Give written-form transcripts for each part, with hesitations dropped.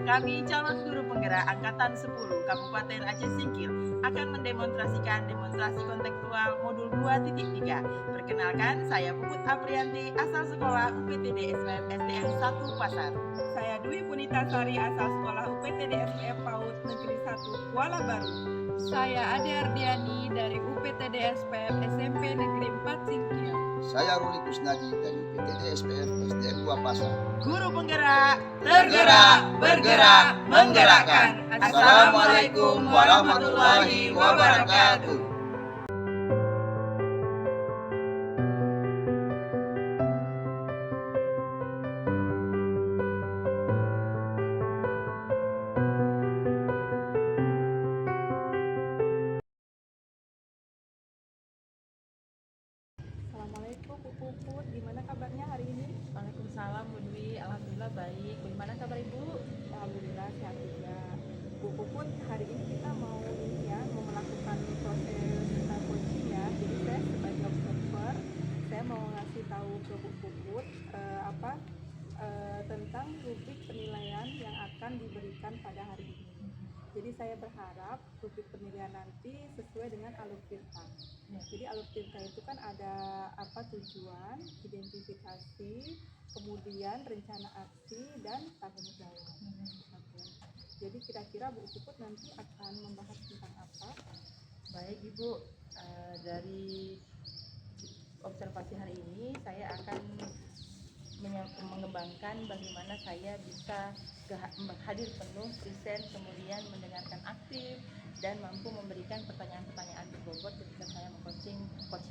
Kami calon guru penggerak Angkatan 10 Kabupaten Aceh Singkil akan mendemonstrasikan demonstrasi kontekstual modul 2.3. Perkenalkan, saya Puput Aprianti, asal sekolah UPTD SPM SDN 1 Pasar. Saya Dwi Punitasari, asal sekolah UPTD SPM PAUD Negeri 1 Kuala Baru. Saya Ade Ardiani dari UPTD SPM SMP Negeri 4 Singkil. Saya Ruli Kusnadi dari UPTD SPM SDN 2 Pasar. Guru penggerak, tergerak, bergerak, menggerakkan. Assalamualaikum warahmatullahi wabarakatuh. Assalamualaikum Bu Puput, gimana kabarnya hari ini? Waalaikumsalam Bu Dwi, alhamdulillah baik. Bagaimana kabar Ibu? Alhamdulillah sehat juga. Bu Puput, hari ini kita mau melakukan proses coaching ya. Jadi saya sebagai observer, saya mau ngasih tahu ke Bu Puput tentang rubrik penilaian yang akan diberikan pada hari ini. Jadi saya berharap rubrik penilaian nanti sesuai dengan alur tirta. Jadi alur tirta itu kan ada tujuan, identifikasi, kemudian rencana aksi dan tanggung jawab. Oke. Jadi kira-kira Bu Puput nanti akan membahas tentang apa? Baik Ibu, dari observasi hari ini saya akan mengembangkan bagaimana saya bisa hadir penuh, present, kemudian mendengarkan aktif dan mampu memberikan pertanyaan-pertanyaan berbobot ketika saya mengcoaching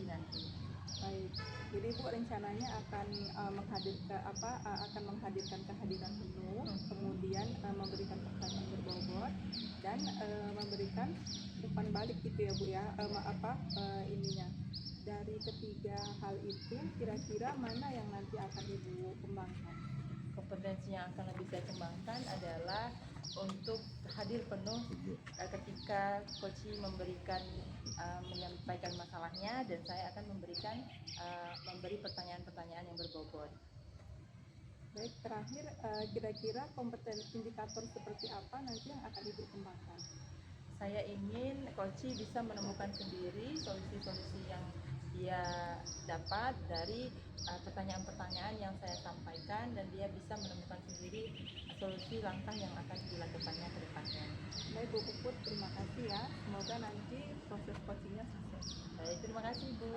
nanti. Baik, jadi Bu rencananya akan menghadirkan kehadiran penuh, kemudian memberikan pertanyaan berbobot dan memberikan umpan balik gitu ya Bu ya, dari ketiga hal itu kira-kira mana yang nanti akan Ibu kembangkan? Kompetensi yang akan lebih saya kembangkan adalah untuk hadir penuh ketika coach menyampaikan masalahnya dan saya akan memberi pertanyaan-pertanyaan yang berbobot. Baik, terakhir kira-kira kompetensi indikator seperti apa nanti yang akan Ibu kembangkan? Saya ingin coach bisa menemukan sendiri solusi-solusi yang dia dapat dari pertanyaan-pertanyaan yang saya sampaikan dan dia bisa menemukan sendiri solusi langkah yang akan dilakukannya ke depannya. Baik Bu Puput, terima kasih ya. Semoga nanti proses coachingnya sukses. Baik, terima kasih Bu.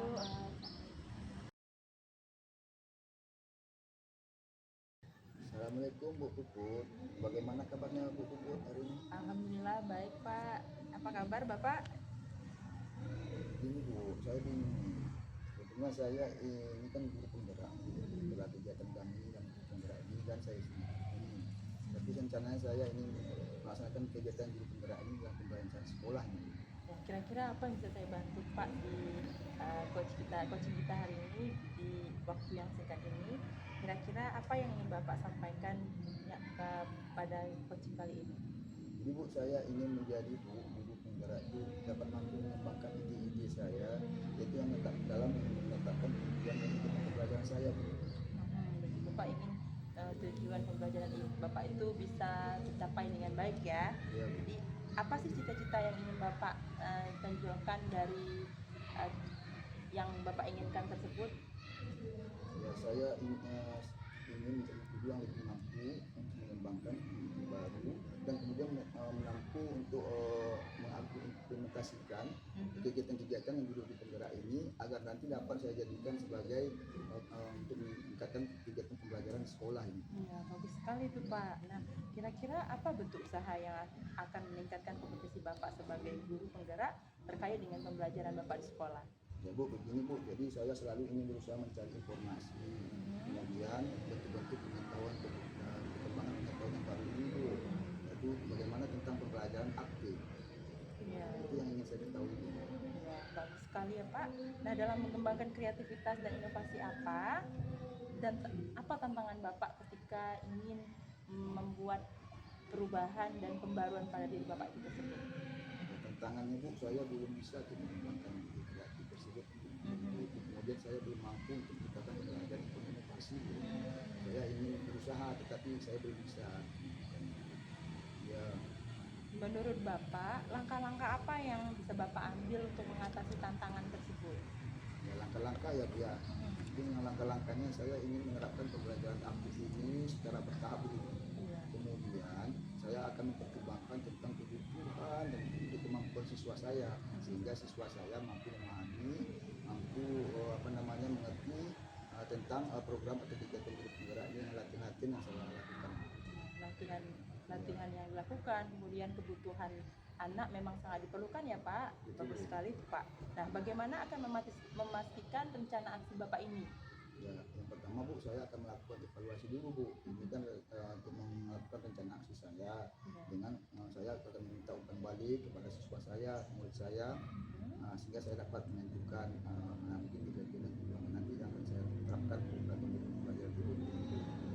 Assalamualaikum Bu Puput. Bagaimana kabarnya Bu Puput hari ini? Alhamdulillah baik Pak. Apa kabar Bapak? Ini Bu, saya bingung. Sebetulnya saya ini kan guru penggerak, setelah kegiatan kami yang guru penggerak ini kan saya ini. Tapi rencananya saya ini melaksanakan kegiatan guru penggerak ini dalam pembelajaran sekolah ini. Kira-kira apa yang bisa saya bantu Pak di coaching kita hari ini di waktu yang singkat ini? Kira-kira apa yang ingin Bapak sampaikan pada coaching kali ini? Jadi Bu, saya ingin menjadi guru penggerak itu dapat mampu mengembangkan ide-ide saya, yaitu yang menetapkan tujuan yang untuk pembelajaran saya Bu. Bapak ingin tujuan pembelajaran Bapak itu bisa tercapai dengan baik ya. Ya, jadi apa sih cita-cita yang ingin Bapak tonjolkan dari yang Bapak inginkan tersebut? Ya, saya ingin menjadi guru yang lebih mampu untuk mengembangkan ide baru dan kemudian mampu untuk mengimplementasikan kegiatan-kegiatan yang guru penggerak ini agar nanti dapat saya jadikan sebagai untuk meningkatkan kegiatan pembelajaran sekolah ini. Ya, bagus sekali itu Pak. Nah, kira-kira apa bentuk usaha yang akan meningkatkan kompetensi Bapak sebagai guru penggerak terkait dengan pembelajaran Bapak di sekolah? Ya Bu, begini Bu, jadi saya selalu ingin berusaha mencari informasi, kemudian bentuk-bentuk pengetahuan perkembangan pengetahuan yang baru ini Bu, yaitu bagaimana tentang pembelajaran aktif. Ya. Itu yang ingin saya ketahui. Ya, bagus sekali ya Pak. Nah, dalam mengembangkan kreativitas dan inovasi apa tantangan Bapak ketika ingin membuat perubahan dan pembaruan pada diri Bapak itu tersebut? Tantangannya Bu, saya belum bisa mengembangkan ide kreatif tersebut. Kemudian saya belum mampu untuk menciptakan pembelajaran inovasi. Saya ingin berusaha tetapi saya belum bisa. Menurut Bapak, langkah-langkah apa yang bisa Bapak ambil untuk mengatasi tantangan tersebut? Ya langkah-langkah ya Bu ya. Mungkin yang langkah-langkahnya saya ingin menerapkan pembelajaran aktif ini secara bertahap dulu. Iya. Kemudian saya akan mempertimbangkan tentang kebutuhan dan juga kemampuan siswa saya sehingga siswa saya mampu memahami, mampu mengerti tentang program atau kegiatan guru penggerak yang latihan-latihan yang saya lakukan. Latihan latihan yang dilakukan, kemudian kebutuhan anak memang sangat diperlukan ya Pak. Bagus sekali tuh Pak. Nah, bagaimana akan memastikan rencana aksi Bapak ini? Ya, yang pertama Bu, saya akan melakukan evaluasi dulu Bu. Ini kan untuk melakukan rencana aksi saya dengan saya akan meminta umpan balik kepada siswa saya, murid saya, sehingga saya dapat menentukan mungkin kira-kira nanti yang akan saya terapkan program pembelajaran itu.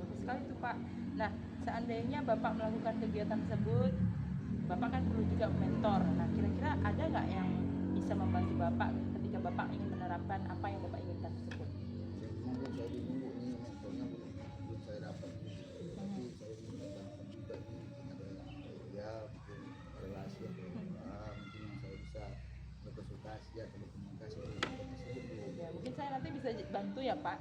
Bagus sekali tuh Pak. Nah, seandainya Bapak melakukan kegiatan tersebut, Bapak kan perlu juga mentor. Nah, kira-kira ada nggak yang bisa membantu Bapak ketika Bapak ingin menerapkan apa yang Bapak inginkan tersebut? Saya bingung Bu, ini mentornya belum saya dapat. Tapi saya ingin membantu juga ini mungkin ada ya mungkin relasi atau mungkin yang saya bisa berkonsultasi atau berkomunikasi dengan mentor tersebut Bu. Ya, mungkin saya nanti bisa bantu ya Pak,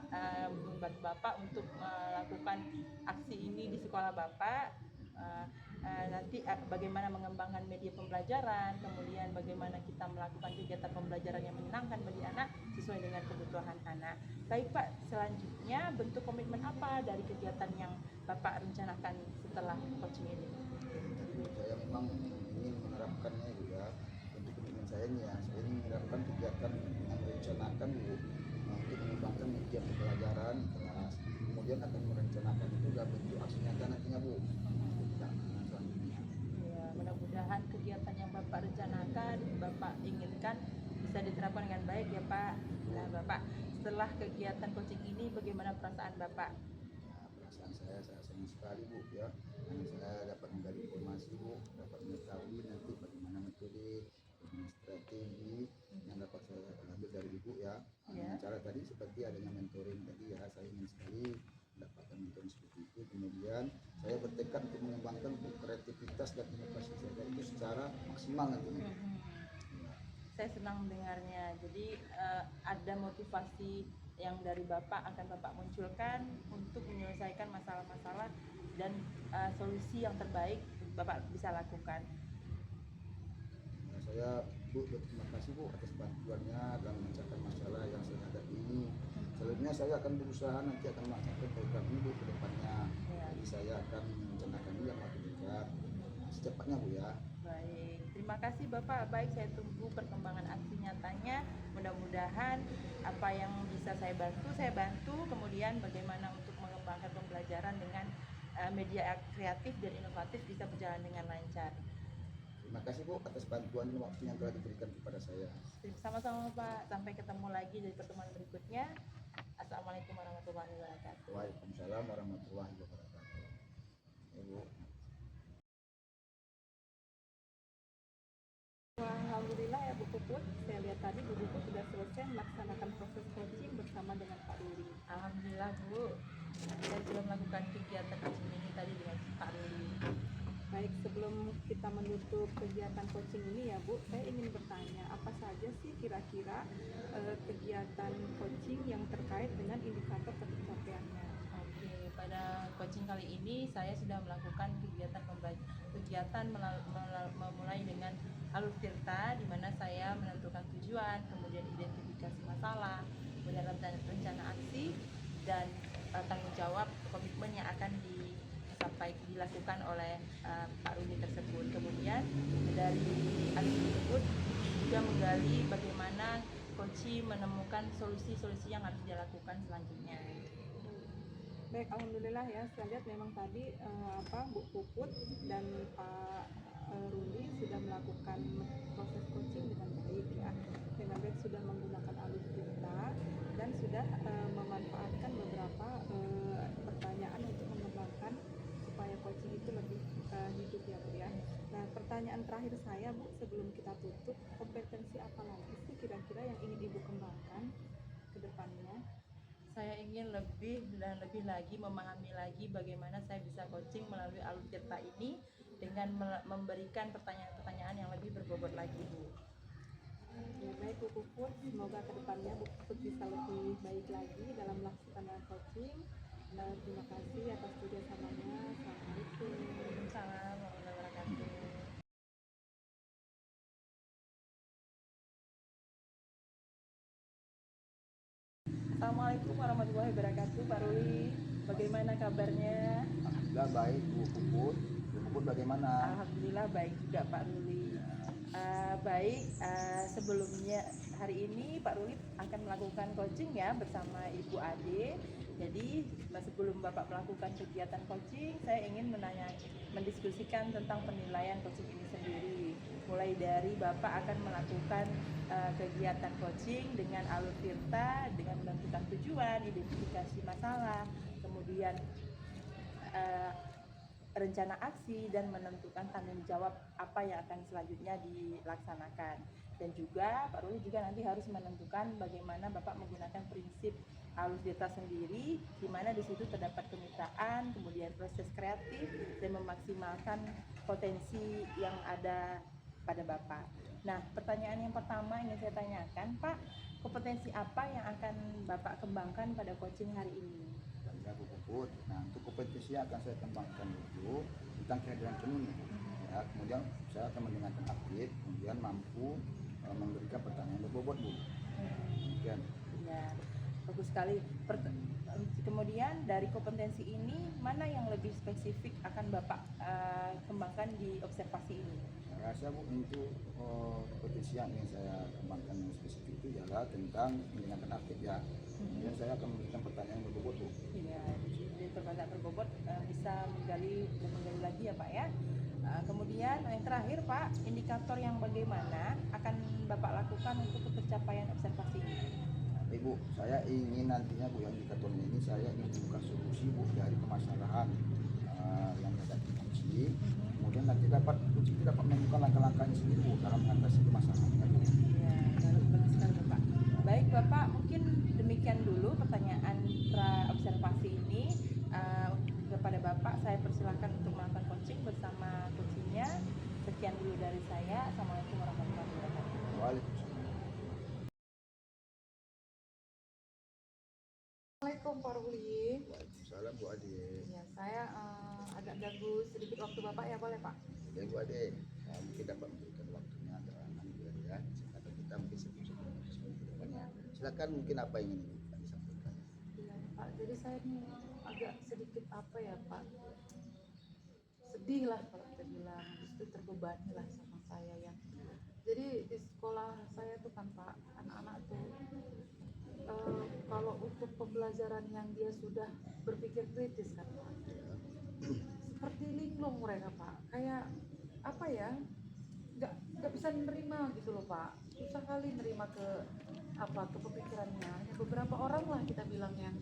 membantu Bapak untuk melakukan aksi ini di sekolah Bapak. Nanti bagaimana mengembangkan media pembelajaran, kemudian bagaimana kita melakukan kegiatan pembelajaran yang menyenangkan bagi anak sesuai dengan kebutuhan anak. Baik Pak, selanjutnya bentuk komitmen apa dari kegiatan yang Bapak rencanakan setelah coaching ini? Saya memang ingin menerapkannya juga untuk komitmen saya ini ya. Saya ingin menerapkan kegiatan yang merencanakan Bu untuk mengembangkan media pembelajaran di kelas. Kemudian akan merencanakan juga bentuk aksi nyata nantinya Bu. Selanjutnya. Ya, mudah-mudahan kegiatan yang Bapak rencanakan, Bapak inginkan bisa diterapkan dengan baik ya Pak. Nah Bapak, setelah kegiatan coaching ini bagaimana perasaan Bapak? Nah, perasaan saya senang sekali Bu ya. Karena saya dapat menggali informasi Bu, dapat mengetahui nanti bagaimana metode, bagaimana strategi yang dapat saya ambil dari Ibu ya. Dengan cara tadi seperti adanya mentoring tadi ya, saya ingin sekali mendapatkan mentoring seperti itu. Kemudian saya bertekad untuk mengembangkan kreativitas dan inovasi saya itu secara maksimal nantinya. Saya senang mendengarnya. Jadi ada motivasi yang dari Bapak akan Bapak munculkan untuk menyelesaikan masalah-masalah dan solusi yang terbaik Bapak bisa lakukan. Nah, saya Bu berterima kasih Bu atas bantuannya dalam memecahkan masalah yang saya hadapi ini. Selanjutnya saya akan berusaha nanti akan melaksanakan program ini Bu ke depannya. Jadi saya akan merencanakan ini yang waktu dekat secepatnya Bu ya. Baik, terima kasih Bapak. Baik, saya tunggu perkembangan aksi nyatanya. Mudah-mudahan apa yang bisa saya bantu. Kemudian bagaimana untuk mengembangkan pembelajaran dengan media kreatif dan inovatif bisa berjalan dengan lancar. Terima kasih Bu atas bantuan dan waktu yang telah diberikan kepada saya. Sama-sama Pak. Sampai ketemu lagi di pertemuan berikutnya. Assalamualaikum warahmatullahi wabarakatuh. Waalaikumsalam warahmatullahi wabarakatuh. Ya, Bu. Alhamdulillah ya Bu Puput, saya lihat tadi Bu Puput sudah selesai melaksanakan proses coaching bersama dengan Pak Ruli. Alhamdulillah Bu, saya sudah melakukan kegiatan coaching ini tadi dengan Pak Ruli. Baik, sebelum kita menutup kegiatan coaching ini ya Bu, saya ingin bertanya apa saja sih kira-kira kegiatan coaching yang terkait dengan indikator pencapaiannya? Oke, pada coaching kali ini saya sudah melakukan kegiatan memulai dengan alur tirta, di mana saya menentukan tujuan, kemudian identifikasi masalah, kemudian rencana aksi dan tanggung jawab komitmen yang akan dilakukan oleh Pak Rudi tersebut. Kemudian dari alur tersebut juga menggali bagaimana coach menemukan solusi-solusi yang harus dilakukan selanjutnya. Baik, alhamdulillah ya, saya lihat memang tadi Bu Puput dan Pak Ruli sudah melakukan proses coaching dengan baik ya, dengan baik sudah menggunakan alur cerita dan sudah memanfaatkan beberapa pertanyaan untuk mengembangkan supaya coaching itu lebih hidup ya Bu ya. Nah, pertanyaan terakhir saya Bu sebelum kita tutup, kompetensi apa lagi sih kira-kira yang ingin Ibu kembangkan ke depannya? Saya ingin lebih dan lebih lagi memahami lagi bagaimana saya bisa coaching melalui alur cerita ini dengan memberikan pertanyaan-pertanyaan yang lebih berbobot lagi, Bu. Oke, baik Bu Puput, semoga kedepannya Bu Puput bisa lebih baik lagi dalam melaksanakan coaching. Terima kasih atas kerjasamanya. Assalamualaikum. Waalaikumsalam warahmatullahi wabarakatuh. Assalamualaikum warahmatullahi wabarakatuh, Pak Ruli. Bagaimana kabarnya? Alhamdulillah baik Bu Puput. Bu Puput bagaimana? Alhamdulillah baik juga, Pak Ruli. Baik, sebelumnya hari ini Pak Ruli akan melakukan coaching ya bersama Ibu Ade. Jadi sebelum Bapak melakukan kegiatan coaching, saya ingin mendiskusikan tentang penilaian coaching ini sendiri. Mulai dari Bapak akan melakukan kegiatan coaching dengan alur tirta, dengan menentukan tujuan, identifikasi masalah, kemudian rencana aksi dan menentukan tanggung jawab apa yang akan selanjutnya dilaksanakan. Dan juga Pak Ruli juga nanti harus menentukan bagaimana Bapak menggunakan prinsip alur tirta sendiri, di mana di situ terdapat kemitraan, kemudian proses kreatif dan memaksimalkan potensi yang ada pada Bapak. Nah, pertanyaan yang pertama ingin saya tanyakan, Pak, kompetensi apa yang akan Bapak kembangkan pada coaching hari ini? Ya Bu Puput. Nah, untuk kompetisi yang akan saya kembangkan itu tentang kehadiran seni. Ya, kemudian saya akan mendengarkan update, kemudian mampu memberikan pertanyaan berbobot Bu. Kemudian Ya, bagus sekali. Kemudian dari kompetensi ini, mana yang lebih spesifik akan Bapak kembangkan di observasi ini? saya rasa Bu untuk kompetisi yang ingin saya kembangkan yang spesifik itu adalah tentang mendengarkan update ya. Kemudian saya akan memberikan pertanyaan berbobot Bu. Ya, dari pertanyaan berbobot bisa menggali lagi ya Pak ya. Kemudian yang terakhir Pak, indikator yang bagaimana akan Bapak lakukan untuk tercapaian observasi ini? Ibu, saya ingin nantinya Bu, yang indikatornya ini saya ingin menemukan solusi Bu dari permasalahan yang ada di kunci. Kemudian nanti kunci itu dapat menemukan langkah-langkahnya sendiri Bu dalam mengatasi permasalahannya Bu. Ya, bagus sekali Bapak. Baik Bapak, mungkin demikian dulu pertanyaan pra observasi ini. Kepada Bapak, saya persilahkan untuk melakukan coaching bersama coachingnya. Sekian dulu dari saya. Assalamualaikum warahmatullahi wabarakatuh. Waalaikumsalam. Assalamualaikum Pak Ruli. Waalaikumsalam Bu Ade. Ya, saya agak ganggu sedikit waktu Bapak ya, boleh Pak? Ya Bu Ade, mungkin dapat memberikan waktunya agak lama Bu Ade ya. Atau kita mungkin sebelum depannya. Silakan mungkin apa yang ingin Pak disampaikan. Iya Pak, jadi saya nih agak sedikit apa ya Pak, sedih lah kalau kita bilang, itu terbebani lah sama saya ya. Jadi di sekolah saya tuh kan Pak, anak-anak tuh kalau untuk pembelajaran yang dia sudah berpikir kritis kan Pak, seperti linglung mereka Pak, kayak apa ya, nggak bisa menerima gitu loh Pak, susah kali nerima ke pemikirannya. Hanya beberapa orang lah kita bilang yang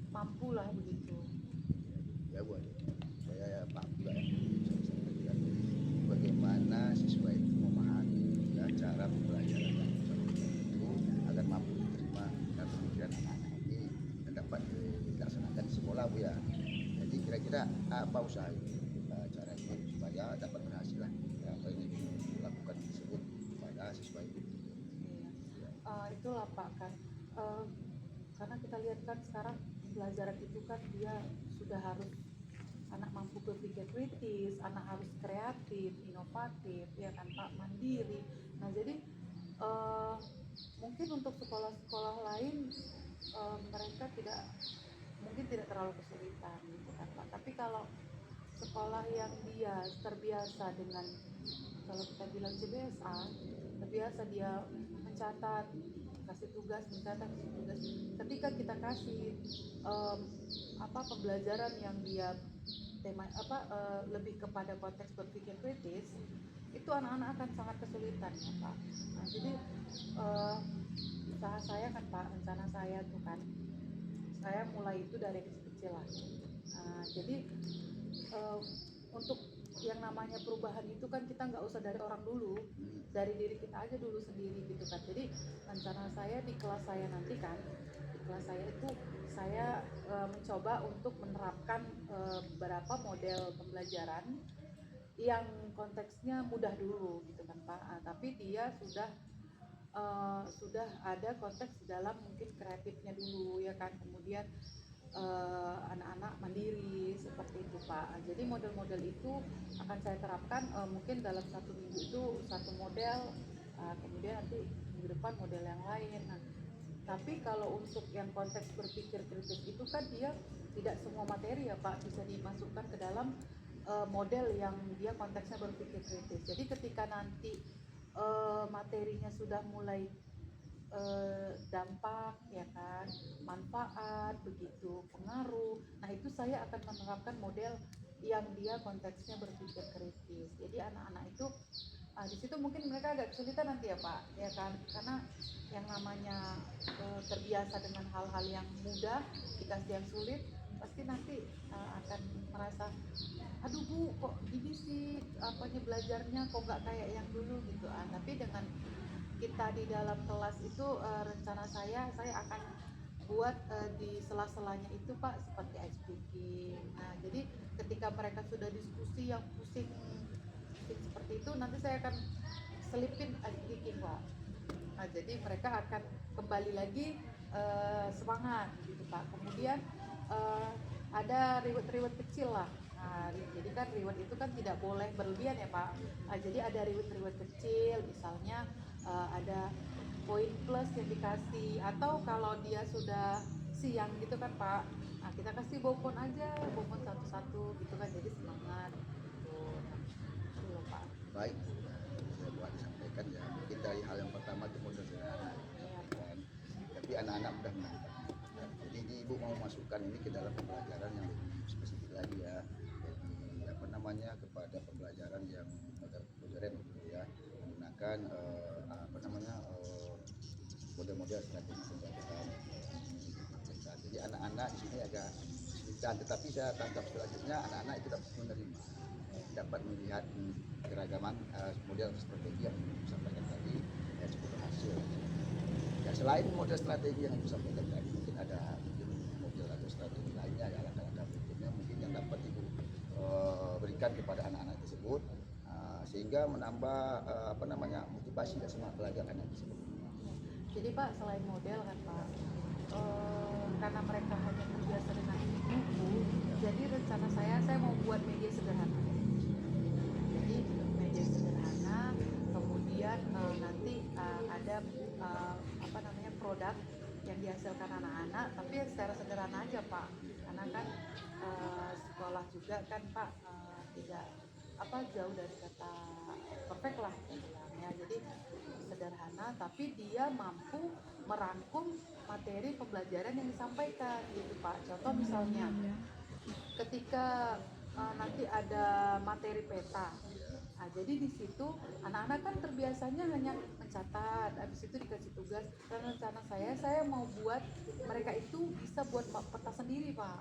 mampu lah begitu. Ya Bu Ade, saya paham juga ya. Saya sampaikan bagaimana siswa itu memahami ya, cara pembelajaran yang itu agar mampu diterima dan pemikiran anak-anak ini dan dapat dilaksanakan di sekolah Bu ya. Jadi kira-kira apa usaha ini, cara ini supaya dapat berhasil lah ya, apa yang dilakukan tersebut pada siswa itu. Itulah Pak kan, karena kita lihat kan sekarang pembelajaran itu kan dia sudah harus anak mampu berpikir kritis, anak harus kreatif, inovatif, ya kan Pak, mandiri. Nah jadi mungkin untuk sekolah-sekolah lain mereka mungkin tidak terlalu kesulitan gitu kan Pak. Tapi kalau sekolah yang dia terbiasa dengan, kalau kita bilang CBSA, terbiasa dia mencatat, kasih tugas, ketika kita kasih pembelajaran yang dia lebih kepada konteks berpikir kritis, itu anak-anak akan sangat kesulitan ya Pak. Nah, jadi usaha saya kan Pak, rencana saya tuh kan, saya mulai itu dari kecil-kecil lah. Jadi untuk yang namanya perubahan itu kan kita nggak usah dari orang dulu, dari diri kita aja dulu sendiri gitu kan. Jadi rencana saya di kelas saya nanti kan, di kelas saya itu saya mencoba untuk menerapkan beberapa model pembelajaran yang konteksnya mudah dulu gitu kan Pak. Tapi dia sudah ada konteks di dalam mungkin kreatifnya dulu ya kan, kemudian anak-anak mandiri seperti itu Pak. Jadi model-model itu akan saya terapkan mungkin dalam 1 minggu itu satu model, kemudian nanti minggu depan model yang lain. Nah, tapi kalau untuk yang konteks berpikir kritis itu kan dia tidak semua materi ya Pak bisa dimasukkan ke dalam model yang dia konteksnya berpikir kritis. Jadi ketika nanti materinya sudah mulai dampak ya kan, manfaat begitu, pengaruh. Nah, itu saya akan menerapkan model yang dia konteksnya berpikir kritis. Jadi anak-anak itu di situ mungkin mereka agak kesulitan nanti ya Pak, ya kan? Karena yang namanya terbiasa dengan hal-hal yang mudah dikasih yang sulit, pasti nanti akan merasa, aduh Bu, kok ini sih apanya belajarnya kok nggak kayak yang dulu gitu. Tapi dengan kita di dalam kelas itu rencana saya akan buat di sela-selanya itu Pak seperti ice breaking. Nah, jadi ketika mereka sudah diskusi yang pusing seperti itu, nanti saya akan selipin ice breaking Pak. Nah, jadi mereka akan kembali lagi semangat gitu Pak. Kemudian ada reward-reward kecil lah. Nah, jadi kan reward itu kan tidak boleh berlebihan ya Pak. Nah, jadi ada reward-reward kecil, misalnya ada poin plus yang dikasih, atau kalau dia sudah siang gitu kan Pak, nah kita kasih bonbon aja, bonbon satu-satu gitu kan, jadi semangat gitu. Nah, itu loh Pak. Baik, saya buat disampaikan ya. Mungkin dari hal yang pertama itu modal sederhana, Iya. kan? Tapi anak-anak mudah menangkap. Jadi ini ibu mau masukkan ini ke dalam pembelajaran yang lebih spesifik lagi ya. Jadi apa namanya, kepada pembelajaran yang modern gitu ya, menggunakan model-model strategi pembelajaran. Jadi anak-anak di sini agak kesulitan, tetapi saya tangkap selanjutnya anak-anak itu dapat menerima, dapat melihat keragaman model strategi yang disampaikan tadi cukup berhasil. Ya, selain model strategi yang disampaikan tadi, mungkin ada model atau strategi lainnya ya, langkah-langkah berikutnya mungkin yang dapat ibu berikan kepada anak-anak tersebut sehingga menambah motivasi dan semangat belajar anak tersebut. Jadi Pak, selain model kan Pak, karena mereka hanya terbiasa dengan buku, jadi rencana saya mau buat media sederhana. Jadi media sederhana, kemudian nanti ada produk yang dihasilkan anak-anak, tapi secara sederhana aja Pak. Karena kan sekolah juga kan Pak tidak jauh dari kata perfect lah ya. Jadi sederhana, tapi dia mampu merangkum materi pembelajaran yang disampaikan gitu Pak. Contoh misalnya ketika nanti ada materi peta. Nah, jadi di situ anak-anak kan terbiasanya hanya mencatat, habis itu dikasih tugas. Dan rencana saya mau buat mereka itu bisa buat peta sendiri Pak.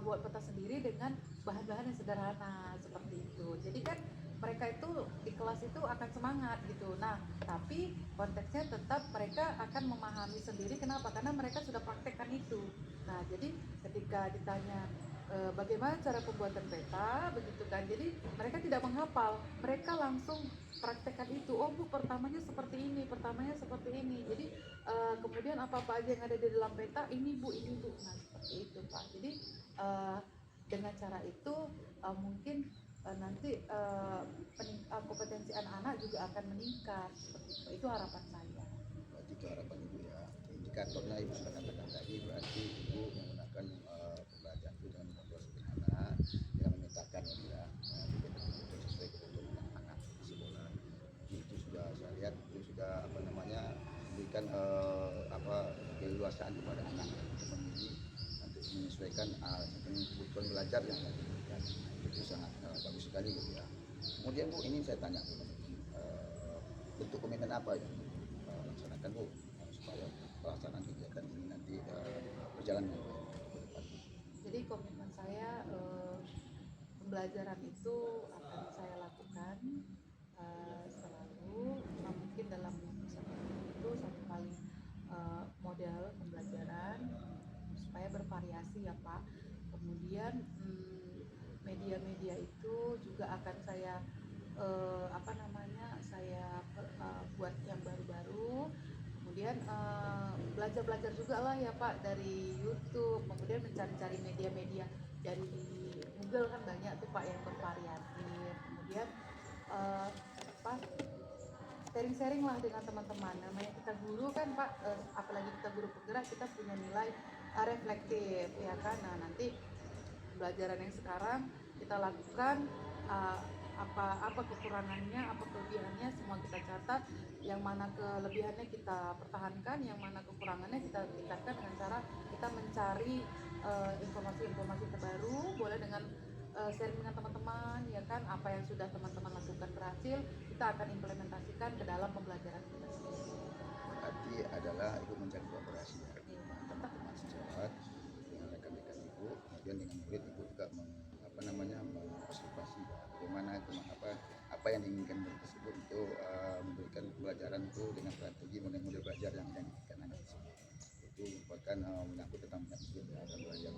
Buat peta sendiri dengan bahan-bahan yang sederhana seperti itu. Jadi kan mereka itu di kelas itu akan semangat gitu. Nah, tapi konteksnya tetap mereka akan memahami sendiri. Kenapa? Karena mereka sudah praktekkan itu. Nah, jadi ketika ditanya bagaimana cara pembuatan peta, begitu kan. Jadi mereka tidak menghafal, mereka langsung praktekkan itu. Oh Bu, pertamanya seperti ini, pertamanya seperti ini. Jadi kemudian apa-apa aja yang ada di dalam peta, ini Bu, ini Bu. Nah, seperti itu Pak. Jadi dengan cara itu mungkin nanti kompetensi anak-anak juga akan meningkat. Seperti itu. Itu harapan saya. Berarti itu harapan ibu ya. Indikatornya ibu sudah katakan tadi, berarti ibu menggunakan pembelajaran itu dengan model sederhana yang memetakan ya, betul-betul sesuai kebutuhan anak-anak di sekolah. Jadi itu sudah saya lihat itu sudah memberikan keleluasaan kepada anak untuk memilih untuk menyesuaikan kebutuhan belajar yang diberikan. Itu sangat bagus sekali Bu ya. Kemudian Bu, ini saya tanya Bu, bentuk komitmen apa yang laksanakan Bu supaya pelaksanaan kegiatan ini nanti berjalan dengan baik. Jadi komitmen saya pembelajaran itu akan saya lakukan selalu mungkin dalam satu itu satu kali model pembelajaran supaya bervariasi ya Pak. Kemudian media-media itu juga akan saya buat yang baru-baru. Kemudian belajar juga lah ya Pak dari YouTube, kemudian mencari-cari media-media dari Google kan banyak tuh Pak yang bervariatif. Kemudian apa sharing-sharing lah dengan teman-teman. Namanya kita guru kan Pak, apalagi kita guru penggerak, kita punya nilai reflektif ya kan. Nah nanti pembelajaran yang sekarang kita lakukan, apa kekurangannya, apa kelebihannya, semua kita catat. Yang mana kelebihannya kita pertahankan, yang mana kekurangannya kita tingkatkan dengan cara kita mencari informasi-informasi terbaru, boleh dengan sharing dengan teman-teman ya kan, apa yang sudah teman-teman lakukan berhasil kita akan implementasikan ke dalam pembelajaran kita sendiri. Berarti adalah ibu mencari kolaborasi ya, teman-teman sejawat dengan rekan-rekan ibu, kemudian dengan murid ibu juga mengobservasi bagaimana apa yang diinginkan murid tersebut untuk memberikan pelajaran itu dengan strategi model-model belajar yang diinginkan anak tersebut. Itu merupakan menyangkut tentang minat murid dan belajar yang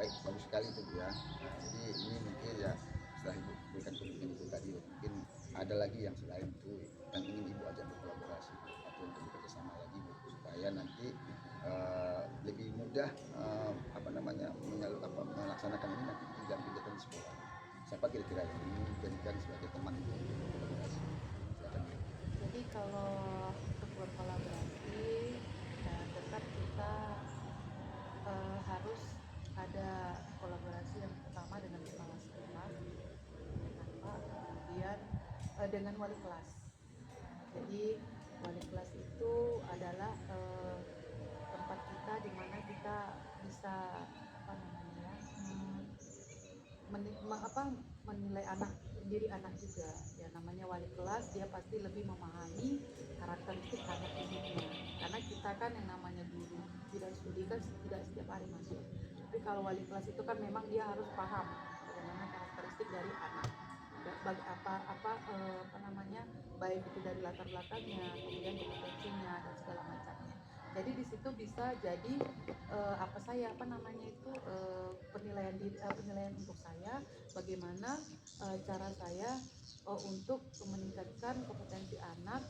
baik, bagus sekali itu Bu ya. Nah, jadi ini mungkin ya setelah ibu berikan komitmen itu tadi, mungkin ada lagi yang selain itu yang ingin ibu ajak berkolaborasi atau untuk bekerjasama lagi Bu, supaya nanti lebih mudah melaksanakan ini nanti di dalam kegiatan di sekolah. Siapa kira-kira yang ingin dijadikan sebagai teman ibu untuk berkolaborasi? Silakan Bu. Jadi kalau untuk berkolaborasi, tetap kita harus ada kolaborasi yang pertama dengan kepala sekolah, kemudian dengan wali kelas. Jadi wali kelas itu adalah tempat kita di mana kita bisa menilai diri anak juga ya. Namanya wali kelas, dia pasti lebih memahami karakteristik anak didiknya, karena kita kan yang namanya guru tidak studi kan tidak setiap hari masuk. Tapi kalau wali kelas itu kan memang dia harus paham bagaimana karakteristik dari anak, baik itu dari latar belakangnya, kemudian kompetensinya dan segala macamnya. Jadi di situ bisa jadi penilaian untuk saya, bagaimana cara saya untuk meningkatkan kompetensi anak,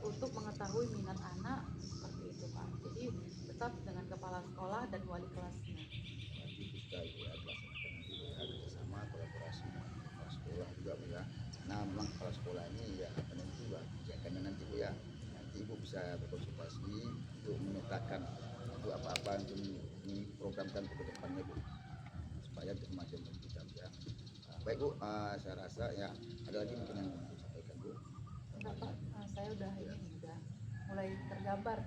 untuk mengetahui minat anak, seperti itu Pak. Jadi tetap dengan kepala sekolah dan wali kelasnya. Nanti kita ya dilaksanakan nanti ya kerjasama kolaborasi dengan kepala sekolah juga Bu ya. Nah memang kepala sekolah ini ya penentu lah kebijakannya nanti Bu ya. Nanti ibu bisa berkonsultasi untuk memetakan untuk apa-apa untuk diprogramkan ke depannya Bu, supaya untuk kemajuan kita Bu ya. Baik Bu, saya rasa ya ada lagi mungkin yang mau disampaikan Bu. Enggak Pak, saya udah mulai tergambar.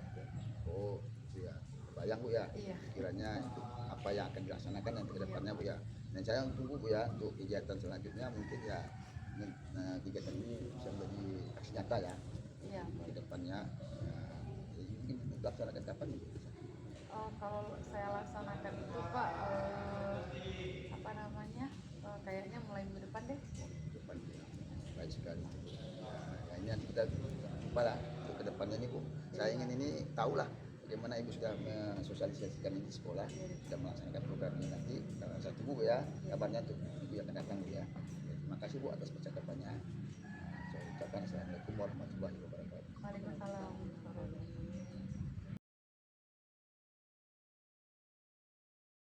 Oh itu ya, bayang Bu ya. Iya. Kiranya itu apa yang akan dilaksanakan nanti ke depannya Bu ya. Dan saya tunggu Bu ya untuk kegiatan selanjutnya, mungkin ya kegiatan ini bisa menjadi aksi nyata ya. Iya. Ke depannya mungkin dilaksanakan kapan Bu? Kalau saya laksanakan itu Pak, kayaknya mulai minggu depan deh. Depan ya. Baik sekali. Nah, ini nanti kita jumpa lah untuk ke depannya nih Bu. Saya ingin ini tahulah bagaimana Ibu sudah mensosialisasikan ini di sekolah, sudah melaksanakan program ini. Nanti saya tunggu Bu ya kabarnya untuk Ibu yang akan datang Bu ya. Terima kasih Bu atas percakapannya. Saya ucapkan Assalamualaikum warahmatullahi wabarakatuh. Waalaikumsalam.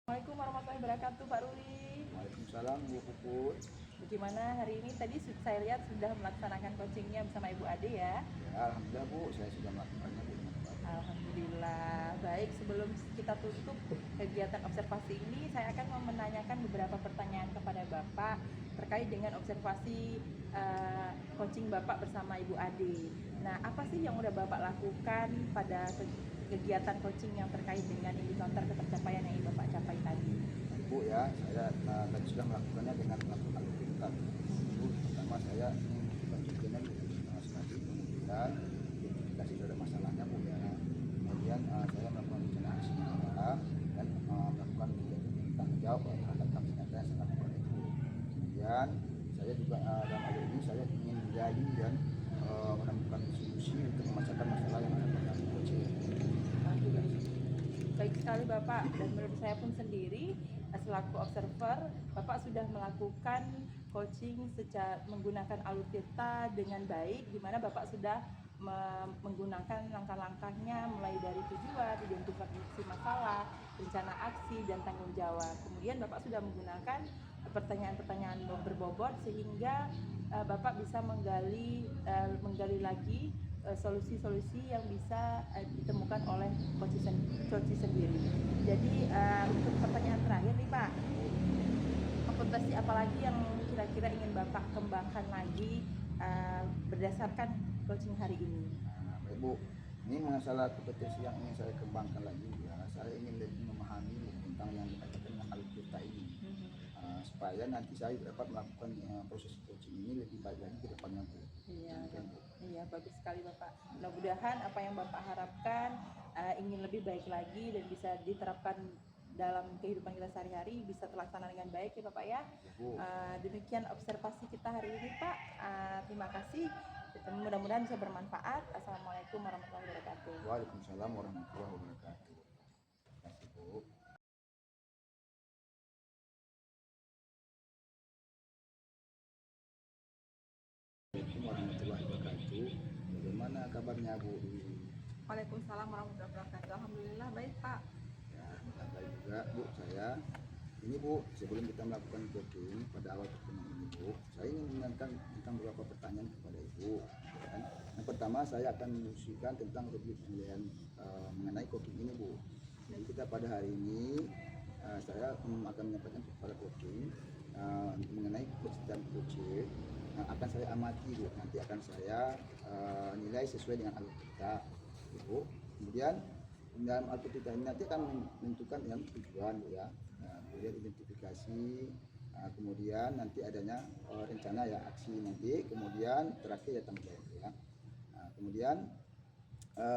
Assalamualaikum warahmatullahi wabarakatuh Pak Ruli. Waalaikumsalam Bu Puput. Bagaimana hari ini? Tadi saya lihat sudah melaksanakan coachingnya bersama Ibu Ade ya. Ya, alhamdulillah Bu, saya sudah melakukannya Bu. Alhamdulillah. Baik, sebelum kita tutup kegiatan observasi ini, saya akan menanyakan beberapa pertanyaan kepada Bapak terkait dengan observasi coaching Bapak bersama Ibu Ade. Nah, apa sih yang udah Bapak lakukan pada kegiatan coaching yang terkait dengan indikator ketercapaian yang Bapak capai tadi? Bu ya, saya tadi sudah melakukannya dengan melakukan pintar. Itu pertama saya menunjukkan sekali, kemudian identifikasi terhadap masalahnya Bu ya. Kemudian saya melakukan rencana aksi dan melakukan tanggung jawab terhadap aksi nyata yang sangat kuat itu. Kemudian saya juga dalam hal ini saya ingin menggali dan menemukan solusi untuk memecahkan masalah yang ada pada coaching. Baik, sekali Bapak, dan menurut saya pun sendiri selaku observer, Bapak sudah melakukan coaching secara menggunakan alur tirta dengan baik, di mana Bapak sudah menggunakan langkah-langkahnya mulai dari tujuan, identifikasi masalah, rencana aksi, dan tanggung jawab. Kemudian Bapak sudah menggunakan pertanyaan-pertanyaan berbobot sehingga Bapak bisa menggali lagi solusi-solusi yang bisa ditemukan oleh coach sendiri. Jadi untuk pertanyaan terakhir nih Pak, kompetisi apa lagi yang kira-kira ingin Bapak kembangkan lagi berdasarkan coaching hari ini? Baik Bu, ini masalah kompetensi yang ingin saya kembangkan lagi ya, saya ingin lebih memahami tentang yang dikatakan dengan alur tirta ini. Supaya nanti saya dapat melakukan proses coaching ini lebih baik lagi ke depannya Bu. Iya, bagus sekali Bapak. Mudah-mudahan apa yang Bapak harapkan ingin lebih baik lagi dan bisa diterapkan dalam kehidupan kita sehari-hari bisa terlaksana dengan baik ya Bapak ya. Demikian observasi kita hari ini Pak. Terima kasih. Mudah-mudahan bisa bermanfaat. Assalamualaikum warahmatullahi wabarakatuh. Waalaikumsalam warahmatullahi wabarakatuh. Terima kasih Bu. Assalamualaikum warahmatullahi wabarakatuh. Bagaimana kabarnya Bu? Waalaikumsalam warahmatullahi wabarakatuh. Alhamdulillah baik Pak. Ya, baik juga Bu. Saya ini Bu, sebelum kita melakukan coaching pada awal pertemuan ini Bu, saya ingin menanyakan tentang beberapa pertanyaan kepada Ibu. Kan? Yang pertama saya akan mengusulkan tentang lebih penilaian mengenai coaching ini Bu. Jadi kita pada hari ini saya akan menyampaikan kepada coaching mengenai coach dan coaching. Akan saya amati Bu, nanti akan saya nilai sesuai dengan alur kita Bu. Kemudian dalam alur kita ini nanti akan menentukan yang tujuan Bu ya. Kemudian identifikasi, kemudian nanti adanya rencana ya aksi nanti, kemudian terakhir ya tanggung jawab ya. Kemudian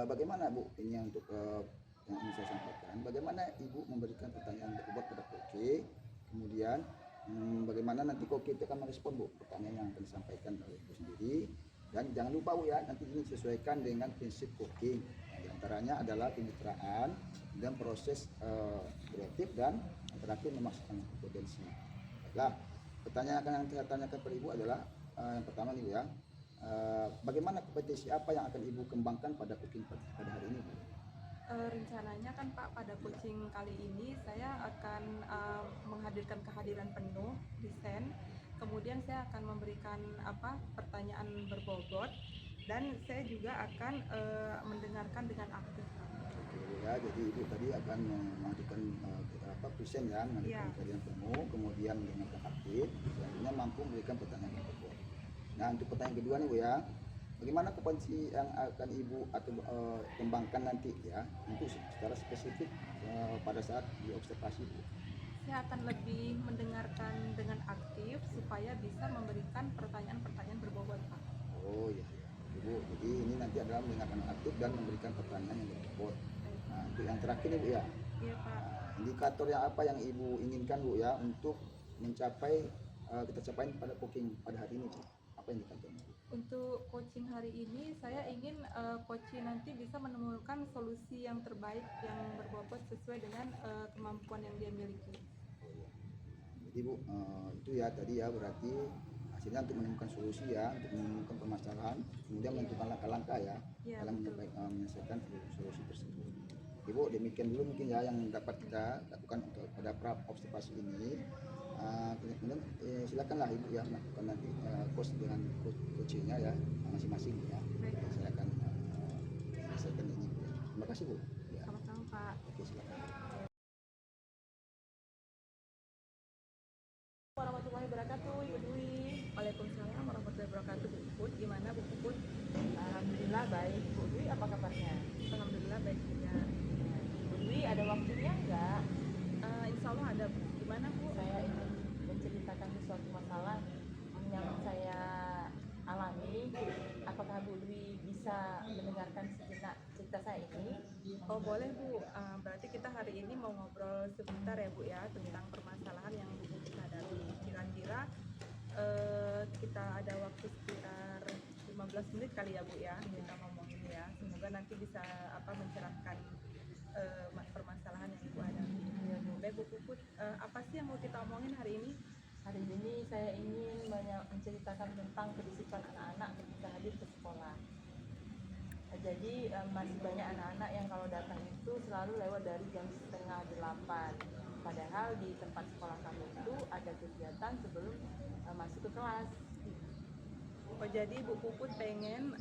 bagaimana Bu ini untuk yang ingin saya sampaikan, bagaimana Ibu memberikan pertanyaan berbobot pada coach, kemudian bagaimana nanti coach itu akan merespon Bu pertanyaan yang akan disampaikan oleh Ibu sendiri, dan jangan lupa Bu ya nanti ini sesuaikan dengan prinsip coaching, di antaranya adalah kemitraan dan proses kreatif dan terakhir memaksakan potensi. Nah, pertanyaan yang saya tanyakan kepada Ibu adalah yang pertama nih Bu ya, bagaimana kompetensi apa yang akan Ibu kembangkan pada coaching pada hari ini Bu? Rencananya kan Pak pada coaching kali ini saya akan menghadirkan kehadiran penuh desain, kemudian saya akan memberikan pertanyaan berbobot, dan saya juga akan mendengarkan dengan aktif. Oke ya, jadi Ibu tadi akan menghadirkan present ya, menghadirkan kehadiran penuh, kemudian mendengarkan aktif, selanjutnya mampu memberikan pertanyaan yang berbobot. Nah untuk pertanyaan kedua nih Bu ya, bagaimana kompetensi yang akan Ibu atau kembangkan nanti ya untuk secara spesifik pada saat diobservasi Bu? Saya akan lebih mendengarkan dengan aktif supaya bisa memberikan pertanyaan-pertanyaan berbobot Pak. Oh iya ya, Ibu. Jadi ini nanti adalah mendengarkan aktif dan memberikan pertanyaan yang berbobot. Nah untuk yang terakhir nih Bu ya. Iya Pak. Indikator yang apa yang Ibu inginkan Bu ya untuk mencapai kita capai pada coaching pada hari ini Bu? Apa indikatornya? Untuk coaching hari ini saya ingin coaching nanti bisa menemukan solusi yang terbaik yang berbobot sesuai dengan kemampuan yang dia miliki. Jadi Bu, itu ya tadi ya berarti hasilnya untuk menemukan solusi ya, untuk menemukan permasalahan, kemudian menentukan langkah-langkah ya, dalam menyelesaikan solusi tersebut. Ibu, demikian dulu mungkin ya yang dapat kita lakukan untuk pada pra observasi ini. Kemudian silakanlah Ibu ya melakukan nanti coach dengan coachingnya ya masing-masing ya. Saya akan selesaikan ini Bu. Terima kasih Bu. Ya. Sama-sama Pak. Oke, silakan. Warahmatullahi wabarakatuh, Ibu Dwi. Waalaikumsalam warahmatullahi wabarakatuh, Bu Puput. Gimana Bu Puput? Alhamdulillah baik. Bu Dwi apa kabarnya? Alhamdulillah baik juga. Bu Dwi ada waktunya enggak? Insya Allah ada Bu. Gimana Bu? Saya ingin menceritakan sesuatu masalah yang saya alami. Apakah Bu Dwi bisa mendengarkan sejenak cerita saya ini? Oh boleh Bu. Berarti kita hari ini mau ngobrol sebentar ya Bu ya tentang permasalahan yang Bu Puput hadapi. Kira-kira kita ada waktu sekitar 15 menit kali ya Bu ya kita ngomongin ya. Semoga nanti bisa mencerahkan permasalahan yang Ibu hadapi. Iya, Bu. Baik Bu Puput, apa sih yang mau kita omongin hari ini? Hari ini saya ingin menceritakan tentang kedisiplinan anak-anak ketika hadir ke sekolah. Jadi masih banyak anak-anak yang kalau datang itu selalu lewat dari jam 7:30. Padahal di tempat sekolah kami itu ada kegiatan sebelum masuk ke kelas. Oh, jadi Bu Puput pengen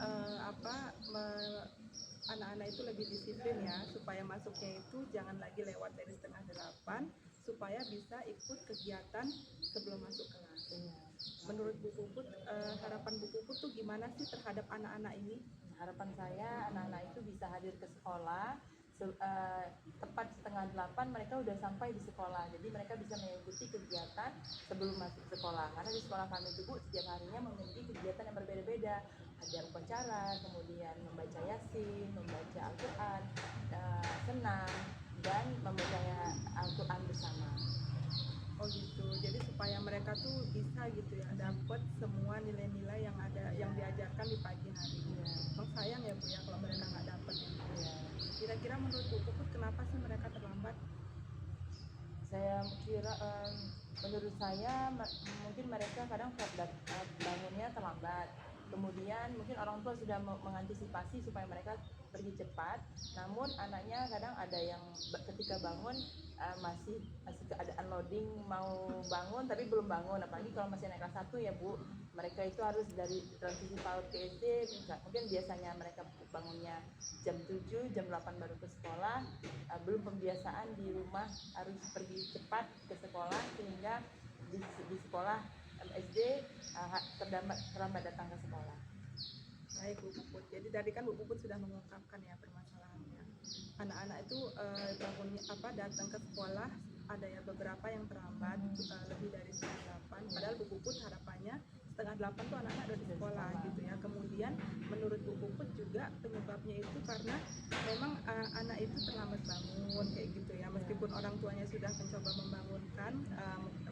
anak-anak itu lebih disiplin ya, supaya masuknya itu jangan lagi lewat dari 7:30, supaya bisa ikut kegiatan sebelum masuk kelas. Iya. Menurut Bu Puput, harapan Bu Puput tuh gimana sih terhadap anak-anak ini? Harapan saya anak-anak itu bisa hadir ke sekolah tepat 7:30 mereka udah sampai di sekolah, jadi mereka bisa mengikuti kegiatan sebelum masuk sekolah. Karena di sekolah kami itu Bu setiap harinya memiliki kegiatan yang berbeda-beda, ada upacara, kemudian membaca yasin, membaca Al-Quran, senam, dan membaca Al-Quran bersama. Oh gitu, jadi supaya mereka tuh bisa gitu ya dapat semua nilai-nilai yang ada yang diajarkan di pagi hari. Iya. Emang sayang ya Bu ya kalau mereka nggak dapat. Iya. Kira-kira menurut Bu Puput kenapa sih mereka terlambat? Saya kira menurut saya mungkin mereka kadang bangunnya terlambat, kemudian mungkin orang tua sudah mengantisipasi supaya mereka pergi cepat, namun anaknya kadang ada yang ketika bangun masih keadaan loading mau bangun tapi belum bangun, apalagi kalau masih naik kelas 1 ya Bu, mereka itu harus dari transisi PAUD ke SD, mungkin biasanya mereka bangunnya jam 7, jam 8 baru ke sekolah, belum pembiasaan di rumah harus pergi cepat ke sekolah, sehingga di sekolah SD terlambat datang ke sekolah. Baik Bu Puput, jadi tadi kan Bu Puput sudah mengungkapkan ya permasalahannya. Anak-anak itu datang ke sekolah ada ya beberapa yang terlambat lebih dari 7:30. Padahal Bu Puput harapannya 7:30 tuh anak-anak udah di sekolah gitu ya. Kemudian menurut Bu Puput juga penyebabnya itu karena memang anak itu terlambat bangun kayak gitu ya. Meskipun orang tuanya sudah mencoba membangunkan,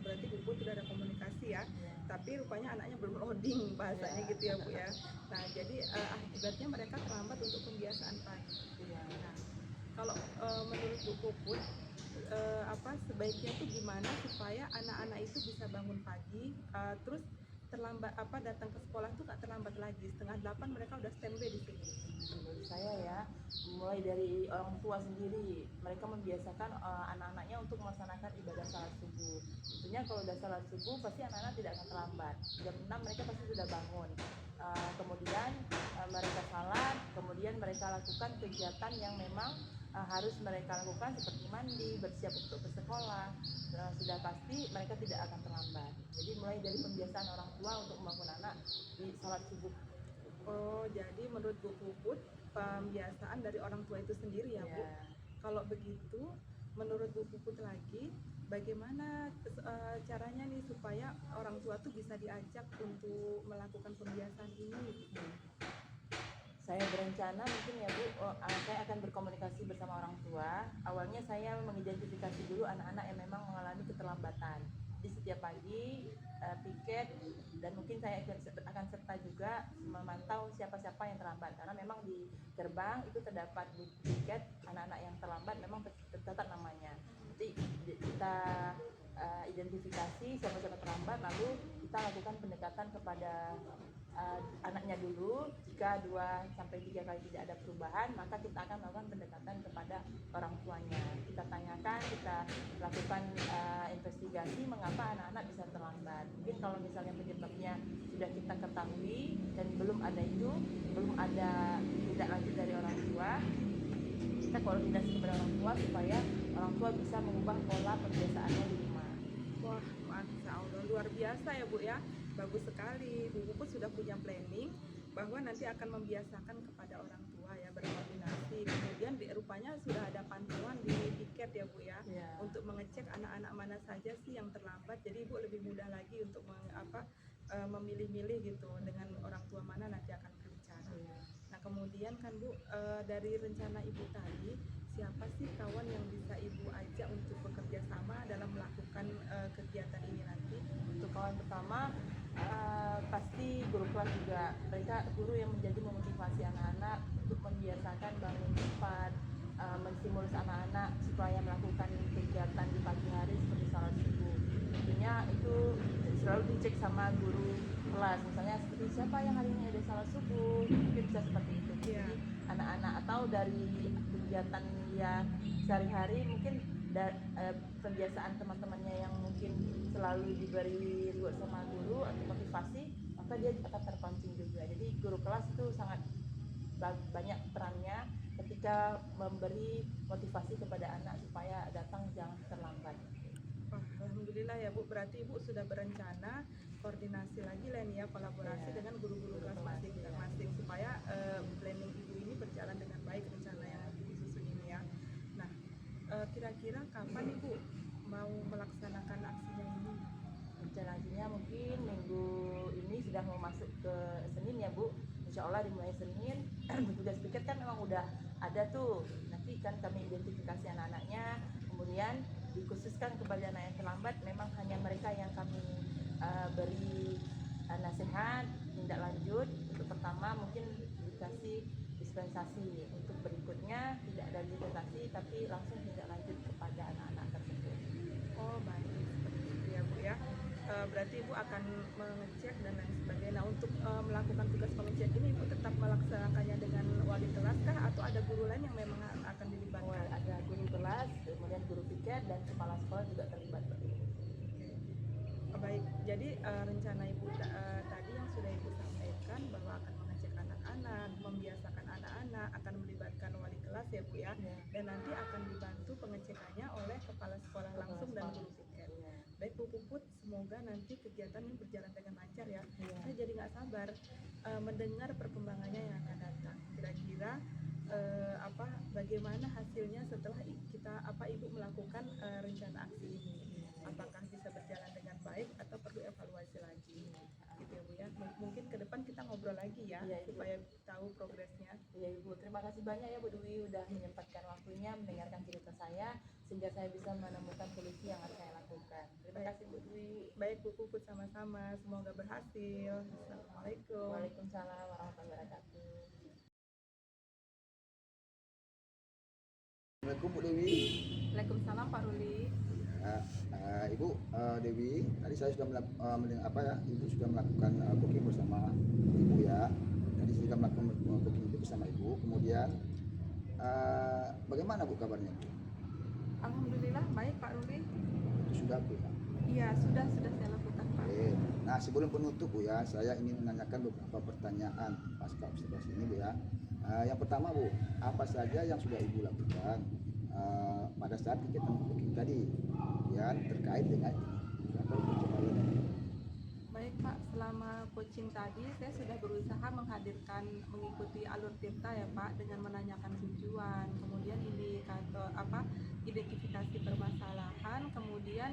berarti Bu Puput sudah ada komunikasi ya. Tapi rupanya anaknya belum loading bahasanya gitu ya Bu ya. Nah jadi akibatnya mereka terlambat untuk pembiasaan pagi. Nah, kalau menurut Bu Puput sebaiknya tuh gimana supaya anak-anak itu bisa bangun pagi, terus terlambat datang ke sekolah tuh gak terlambat lagi, 7:30 mereka udah standby di sini. Menurut saya ya, mulai dari orang tua sendiri, mereka membiasakan anak-anaknya untuk melaksanakan ibadah salat subuh. Tentunya kalau udah salat subuh pasti anak-anak tidak akan terlambat. Jam 6 mereka pasti sudah bangun. Kemudian mereka salat, kemudian mereka lakukan kegiatan yang memang harus mereka lakukan seperti mandi, bersiap untuk ke sekolah. Sudah pasti mereka tidak akan terlambat. Jadi mulai dari pembiasaan orang tua untuk membangun anak di salat subuh. Oh, jadi menurut Bu Puput pembiasaan dari orang tua itu sendiri ya Bu. Kalau begitu, menurut Bu Puput lagi, bagaimana caranya nih supaya orang tua tuh bisa diajak untuk melakukan pembiasaan ini? Saya berencana mungkin ya Bu, saya akan berkomunikasi bersama orang tua. Awalnya saya mengidentifikasi dulu anak-anak yang memang mengalami keterlambatan. Di setiap pagi piket, dan mungkin saya akan serta juga memantau siapa-siapa yang terlambat, karena memang di gerbang itu terdapat piket anak-anak yang terlambat, memang tercatat namanya. Jadi kita identifikasi siapa-siapa terlambat, lalu kita lakukan pendekatan kepada anaknya dulu. Jika 2-3 kali tidak ada perubahan, maka kita akan melakukan pendekatan kepada orang tuanya. Kita tanyakan, kita lakukan investigasi mengapa anak-anak bisa terlambat. Mungkin kalau misalnya penyebabnya sudah kita ketahui dan belum ada tindak lanjut dari orang tua, kita koordinasi kepada orang tua supaya orang tua bisa mengubah pola pembiasaannya di rumah. Wah, Masya Allah, luar biasa ya Bu ya. Bagus sekali, Bu Puput sudah punya planning bahwa nanti akan membiasakan kepada orang tua ya, berkoordinasi. Kemudian rupanya sudah ada pantauan di tiket ya Bu ya, untuk mengecek anak-anak mana saja sih yang terlambat. Jadi Ibu lebih mudah lagi untuk memilih-milih gitu dengan orang tua mana nanti akan berbicara. Nah kemudian kan Bu, dari rencana Ibu tadi, siapa sih kawan yang bisa Ibu ajak untuk bekerja sama dalam melakukan kegiatan ini nanti? Untuk kawan pertama pasti guru kelas juga. Mereka guru yang menjadi memotivasi anak-anak untuk membiasakan bangun cepat, menstimulus anak anak supaya melakukan kegiatan di pagi hari seperti salat subuh. Tentunya itu selalu dicek sama guru kelas, misalnya seperti siapa yang hari ini ada salat subuh, mungkin bisa seperti itu. Iya. Jadi anak-anak atau dari kegiatan dia sehari-hari mungkin kebiasaan teman-temannya yang mungkin selalu diberi reward sama guru atau motivasi, maka dia akan terpancing juga. Jadi guru kelas itu sangat banyak perannya ketika memberi motivasi kepada anak supaya datang jangan terlambat. Oh, alhamdulillah ya Bu, berarti Ibu sudah berencana koordinasi lagi lah nih ya, kolaborasi Iya. dengan guru-guru kelas masing-masing supaya planning Ibu ini berjalan dengan baik, rencana yang disusun ini ya. Nah, kira-kira kapan Ibu mau melaksanakan aksinya ini? Rencananya mungkin minggu ini sudah mau masuk ke Senin ya Bu. Insya Allah dimulai Senin. Tugas piket kan memang udah ada tuh. Nanti kan kami identifikasi anak-anaknya, kemudian dikhususkan kepada anak yang terlambat. Memang hanya mereka yang kami beri nasihat, tindak lanjut. Untuk pertama mungkin dikasih dispensasi. Untuk berikutnya tidak ada dispensasi, tapi langsung tindak lanjut kepada anak-anak tersebut. Oh baik, seperti itu ya Bu ya. Berarti Ibu akan mengecek dan lain sebagainya. Nah, untuk melakukan tugas pengecek ini Ibu tetap melaksanakannya dengan wali kelas kah atau ada guru lain yang memang akan dilibatkan? Ada guru kelas, kemudian guru piket dan kepala sekolah juga terlibat. Baik, jadi rencana Ibu tadi yang sudah Ibu sampaikan bahwa akan mengecek anak-anak, membiasakan anak-anak, akan melibatkan wali kelas ya Bu ya, dan nanti akan dibantu pengecekannya oleh kepala sekolah langsung dan guru piket. Baik Bu Puput, semoga nanti kegiatan ini berjalan dengan lancar ya. Saya jadi nggak sabar mendengar perkembangannya yang akan datang. Kira-kira bagaimana hasilnya setelah Ibu melakukan rencana aksi ini? Apakah bisa berjalan dengan baik atau perlu evaluasi lagi? Gitu ya Bu ya. Mungkin ke depan kita ngobrol lagi ya, supaya tahu progresnya. Iya Ibu, terima kasih banyak ya Bu Dwi udah menyempatkan waktunya mendengarkan cerita saya sehingga saya bisa menemukan solusi yang harus saya lakukan. Terima kasih Bu Dwi. Baik Bu Puput, sama-sama. Semoga berhasil. Assalamualaikum. Waalaikumsalam warahmatullahi wabarakatuh. Assalamualaikum Bu Dewi. Waalaikumsalam Pak Ruli. Ibu Dewi, tadi saya sudah Ibu sudah melakukan booking bersama Ibu ya. Tadi saya sudah melakukan booking itu bersama Ibu. Kemudian bagaimana Bu kabarnya Bu? Alhamdulillah baik Pak Ruli. Itu sudah Bu ya. Iya sudah saya lakukan Pak. Oke. Nah sebelum penutup Bu ya, saya ingin menanyakan beberapa pertanyaan pasca observasi ini Bu ya. Yang pertama Bu, apa saja yang sudah Ibu lakukan pada saat kegiatan booking tadi yang terkait dengan indikator pencapaian? Baik Pak, selama coaching tadi saya sudah berusaha mengikuti alur tirta ya Pak, dengan menanyakan tujuan, kemudian identifikasi permasalahan, kemudian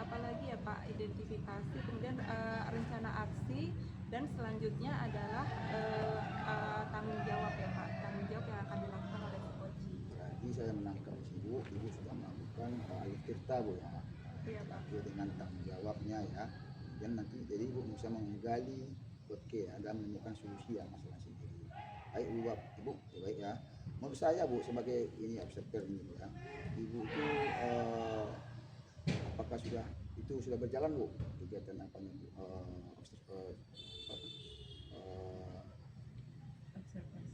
apalagi ya Pak, identifikasi, kemudian rencana aksi, dan selanjutnya adalah tanggung jawab ya Pak, tanggung jawab yang akan dilakukan oleh si coaching. Jadi saya menangkap Ibu sudah melakukan alur tirta Bu ya. Iya Pak. Oke, dengan tanggung jawabnya ya. Dan nanti jadi Ibu bisa menggali ya, dan menemukan solusi ya masalah sendiri. Baik Ibu, baik ya. Menurut saya Bu sebagai ini observer ini Bu ya, Ibu itu apakah sudah berjalan Bu kegiatan apanya Bu?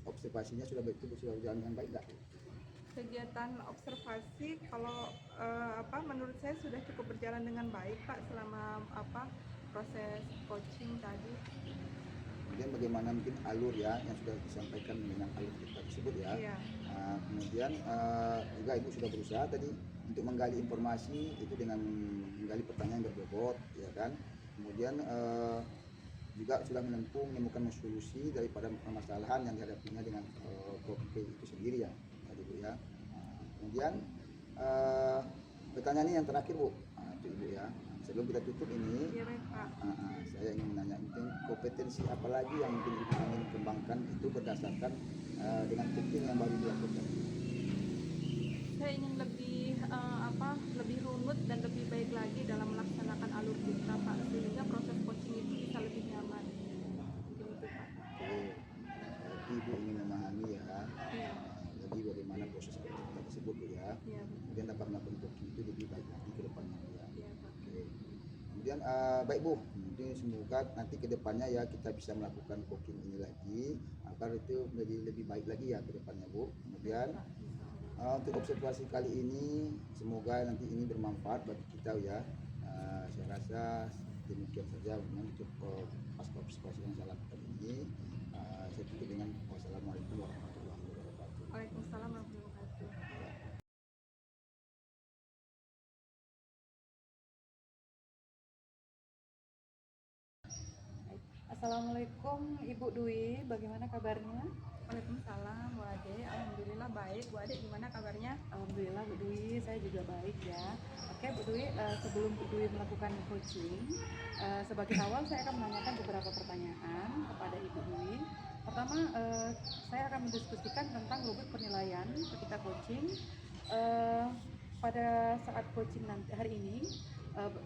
Observasinya sudah berjalan dengan baik nggak? Kegiatan observasi kalau menurut saya sudah cukup berjalan dengan baik Pak selama proses coaching tadi. Kemudian bagaimana mungkin alur ya yang sudah disampaikan dengan alur kita tersebut ya. Iya. Kemudian juga Ibu sudah berusaha tadi untuk menggali informasi itu dengan menggali pertanyaan berbobot ya kan. Kemudian juga sudah menemukan solusi daripada permasalahan yang dihadapinya dengan kopi itu sendiri ya, Ibu ya. Kemudian pertanyaan ini yang terakhir Bu, itu Ibu ya. Sebelum kita tutup ini, Iya Pak. saya ingin menanya mungkin kompetensi apa lagi yang mungkin Ibu ingin kembangkan itu berdasarkan dengan booking yang baru dilakukan. Saya ingin lebih runut dan lebih baik lagi dalam melaksanakan alur kita Pak, sehingga proses coaching itu bisa lebih nyaman. Mungkin itu Pak. Oke, Ibu ingin memahami ya, Iya. jadi bagaimana proses kita tersebut Iya, Bu. Kemudian dapat melakukan koki itu lebih baik lagi ke depannya ya. Iya, Pak. Oke. Kemudian baik Bu, jadi semoga nanti ke depannya ya kita bisa melakukan cooking ini lagi agar itu menjadi lebih baik lagi ya ke depannya Bu. Kemudian untuk observasi kali ini semoga nanti ini bermanfaat bagi kita ya. Saya rasa demikian saja untuk pasca observasi yang saya lakukan ini. Saya tutup dengan wassalamualaikum warahmatullahi wabarakatuh. Waalaikumsalam warahmatullahi wabarakatuh. Assalamualaikum Ibu Dwi, bagaimana kabarnya? Waalaikumsalam, Bu Ade. Alhamdulillah baik. Bu Ade gimana kabarnya? Alhamdulillah Bu Dwi, saya juga baik ya. Oke Bu Dwi, sebelum Bu Dwi melakukan coaching, sebagai awal saya akan menanyakan beberapa pertanyaan kepada Ibu Dwi. Pertama, saya akan mendiskusikan tentang rubrik penilaian ketika coaching. Pada saat coaching nanti hari ini,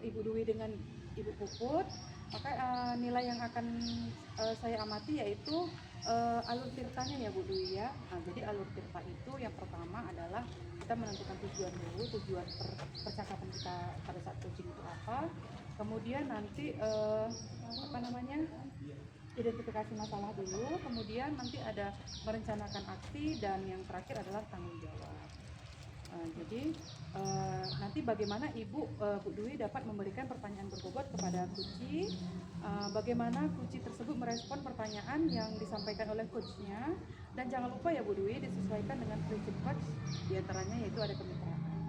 Ibu Dwi dengan Ibu Puput, maka nilai yang akan saya amati yaitu alur tirtanya ya Bu Dwi ya. Nah, jadi alur tirta itu yang pertama adalah kita menentukan tujuan dulu, tujuan percakapan kita pada saat coaching itu apa. Kemudian nanti identifikasi masalah dulu, kemudian nanti ada merencanakan aksi, dan yang terakhir adalah tanggung jawab. Jadi nanti bagaimana Bu Dwi dapat memberikan pertanyaan berbobot kepada Kuci, bagaimana Kuci tersebut merespon pertanyaan yang disampaikan oleh coachnya, dan jangan lupa ya Bu Dwi disesuaikan dengan prinsip coach, diantaranya yaitu ada kemitraan,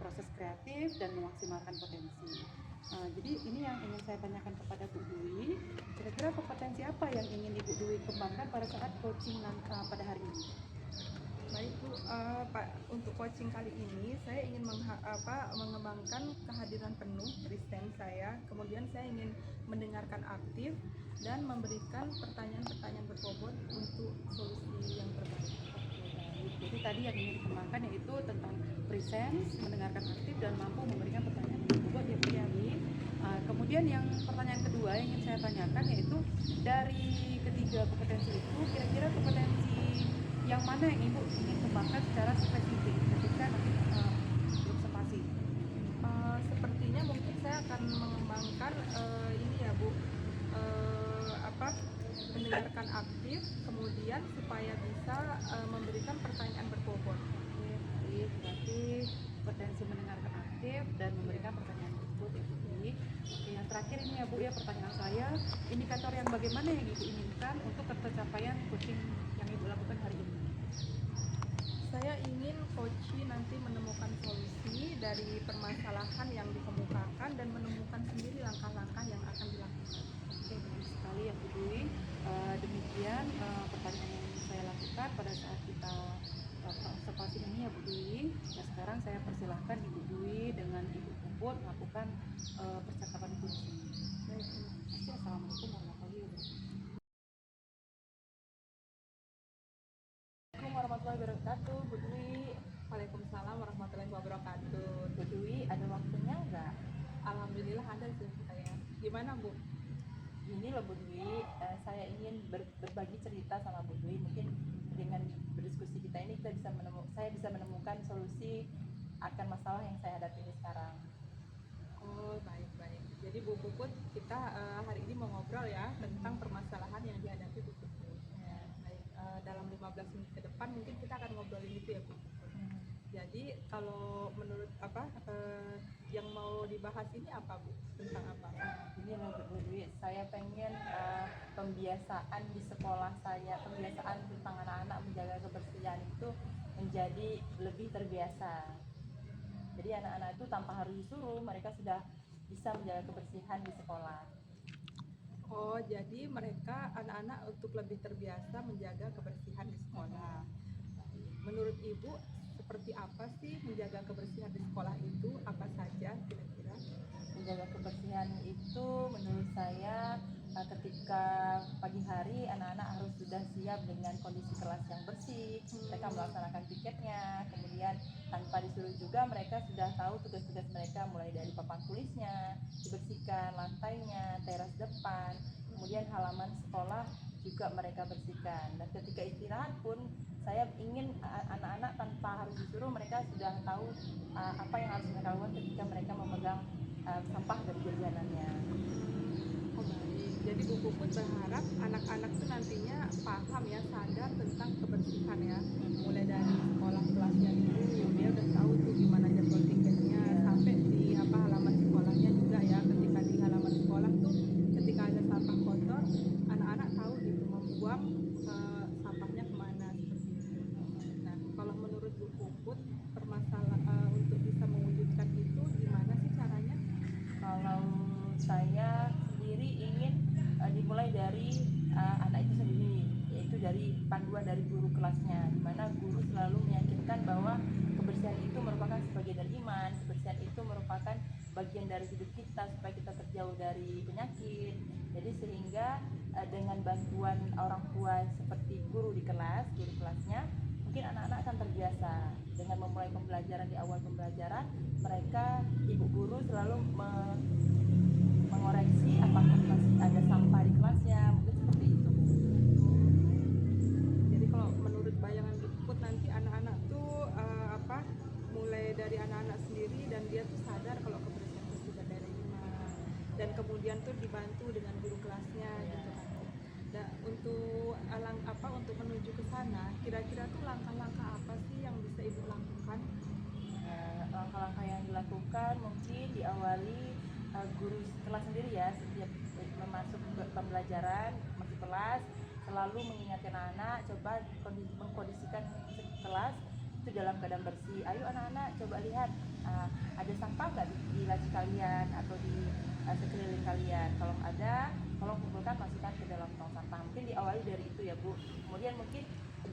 proses kreatif, dan memaksimalkan potensi. Jadi ini yang ingin saya tanyakan kepada Bu Dwi, kira-kira kompetensi apa yang ingin Ibu Dwi kembangkan pada saat coaching pada hari ini? Baik Bu, Pak, untuk coaching kali ini saya ingin mengembangkan kehadiran penuh present saya. Kemudian saya ingin mendengarkan aktif dan memberikan pertanyaan-pertanyaan berbobot untuk solusi yang terbaik. Jadi tadi yang ingin dikembangkan yaitu tentang presence, mendengarkan aktif, dan mampu memberikan pertanyaan yang berbobot ya Bu Dwi. Kemudian yang pertanyaan kedua yang ingin saya tanyakan yaitu dari ketiga kompetensi itu, kira-kira kompetensi yang mana yang Ibu ingin kembangkan secara spesifik ketika nanti berobservasi? Sepertinya mungkin saya akan mengembangkan ini ya Bu, mendengarkan aktif, kemudian supaya bisa memberikan pertanyaan berbobot. Oke, baik. Berarti potensi mendengarkan aktif dan memberikan pertanyaan berbobot ya Bu Dwi. Oke, yang terakhir ini ya Bu ya, pertanyaan saya, indikator yang bagaimana yang Ibu inginkan untuk tercapaian coaching yang Ibu lakukan hari ini? Saya ingin coach nanti menemukan solusi dari permasalahan yang dikemukakan dan menemukan sendiri langkah-langkah yang akan dilakukan. Oke, baik sekali ya Bu Dwi. Demikian pertanyaan yang saya lakukan pada saat kita observasi ini ya Bu Dwi. Nah, sekarang saya persilahkan Ibu Dwi dengan Ibu Puput melakukan percakapan kunci. Baik, terima kasih. Assalamualaikum warahmatullahi wabarakatuh. Assalamualaikum warahmatullahi wabarakatuh, Bu Dwi. Waalaikumsalam warahmatullahi wabarakatuh. Bu Dwi, ada waktunya nggak? Alhamdulillah ada sih saya. Gimana Bu? Ini loh Bu Dwi, saya ingin berbagi cerita sama Bu Dwi. Mungkin dengan berdiskusi kita ini saya bisa menemukan solusi akan masalah yang saya hadapi ini sekarang. Oh, baik-baik. Jadi Bu Puput, kita hari ini mau ngobrol ya tentang permasalahan yang dihadapi Bu Puput. Ya, baik. Dalam 15 menit ke depan mungkin kita akan ngobrolin itu ya Bu Puput. Jadi kalau menurut yang mau dibahas ini apa Bu? Tentang apa? Ini loh Bu Dwi, saya pengen pembiasaan di sekolah saya, pembiasaan tentang anak-anak menjaga kebersihan itu menjadi lebih terbiasa. Jadi anak-anak itu tanpa harus disuruh, mereka sudah bisa menjaga kebersihan di sekolah. Oh, jadi mereka anak-anak untuk lebih terbiasa menjaga kebersihan di sekolah. Menurut Ibu, seperti apa sih menjaga kebersihan di sekolah itu? Apa saja kira-kira? Menjaga kebersihan itu menurut saya ketika pagi hari anak-anak harus sudah siap dengan kondisi kelas yang bersih, mereka melaksanakan piketnya, kemudian tanpa disuruh juga mereka sudah tahu tugas-tugas mereka, mulai dari papan tulisnya dibersihkan, lantainya, teras depan, kemudian halaman sekolah juga mereka bersihkan. Dan ketika istirahat pun saya ingin anak-anak anak-anak tanpa harus disuruh, mereka sudah tahu apa yang harus mereka lakukan ketika mereka memegang sampah dari jajanannya. Oh, baik. Jadi Bu Puput berharap anak-anak itu nantinya paham ya, sadar tentang kebersihan ya, mulai dari sekolah kelasnya dulu dia udah tahu tuh gimana jadwal tiketnya, sampai di halaman sekolahnya juga ya, ketika di halaman sekolah tuh ketika ada sampah kotor, anak-anak tahu gitu membuang sampahnya kemana seperti itu. Nah, kalau menurut Bu Puput permasalahan untuk bisa mewujudkan itu gimana sih caranya? Kalau saya sendiri ingin dimulai dari anak itu sendiri, yaitu dari panduan dari guru kelasnya, di mana guru selalu meyakinkan bahwa kebersihan itu merupakan sebagian dari iman, kebersihan itu merupakan bagian dari hidup kita supaya kita terjauh dari penyakit. Jadi sehingga dengan bantuan orang tua seperti guru di kelas, guru kelasnya, mungkin anak-anak akan terbiasa dengan memulai pembelajaran. Di awal pembelajaran mereka, ibu guru selalu mengoreksi apakah masih ada sampah di kelasnya, mungkin seperti itu. Jadi kalau menurut bayangan Bu Puput nanti anak-anak tuh mulai dari anak-anak sendiri dan dia tuh sadar kalau kebersihan itu sudah dari iman, dan kemudian tuh dibantu dengan guru kelasnya gitu kan. Dan untuk menuju ke sana, kira-kira tuh langkah-langkah apa sih yang bisa Ibu lakukan? Langkah-langkah yang dilakukan mungkin diawali guru kelas sendiri ya, setiap masuk ke pembelajaran, masuk kelas, selalu mengingatkan anak, coba mengkondisikan kelas itu dalam keadaan bersih. Ayo anak-anak coba lihat ada sampah nggak di laci kalian atau di sekeliling kalian. Kalau ada, tolong kumpulkan, masukkan ke dalam tong sampah. Mungkin diawali dari itu ya Bu. Kemudian mungkin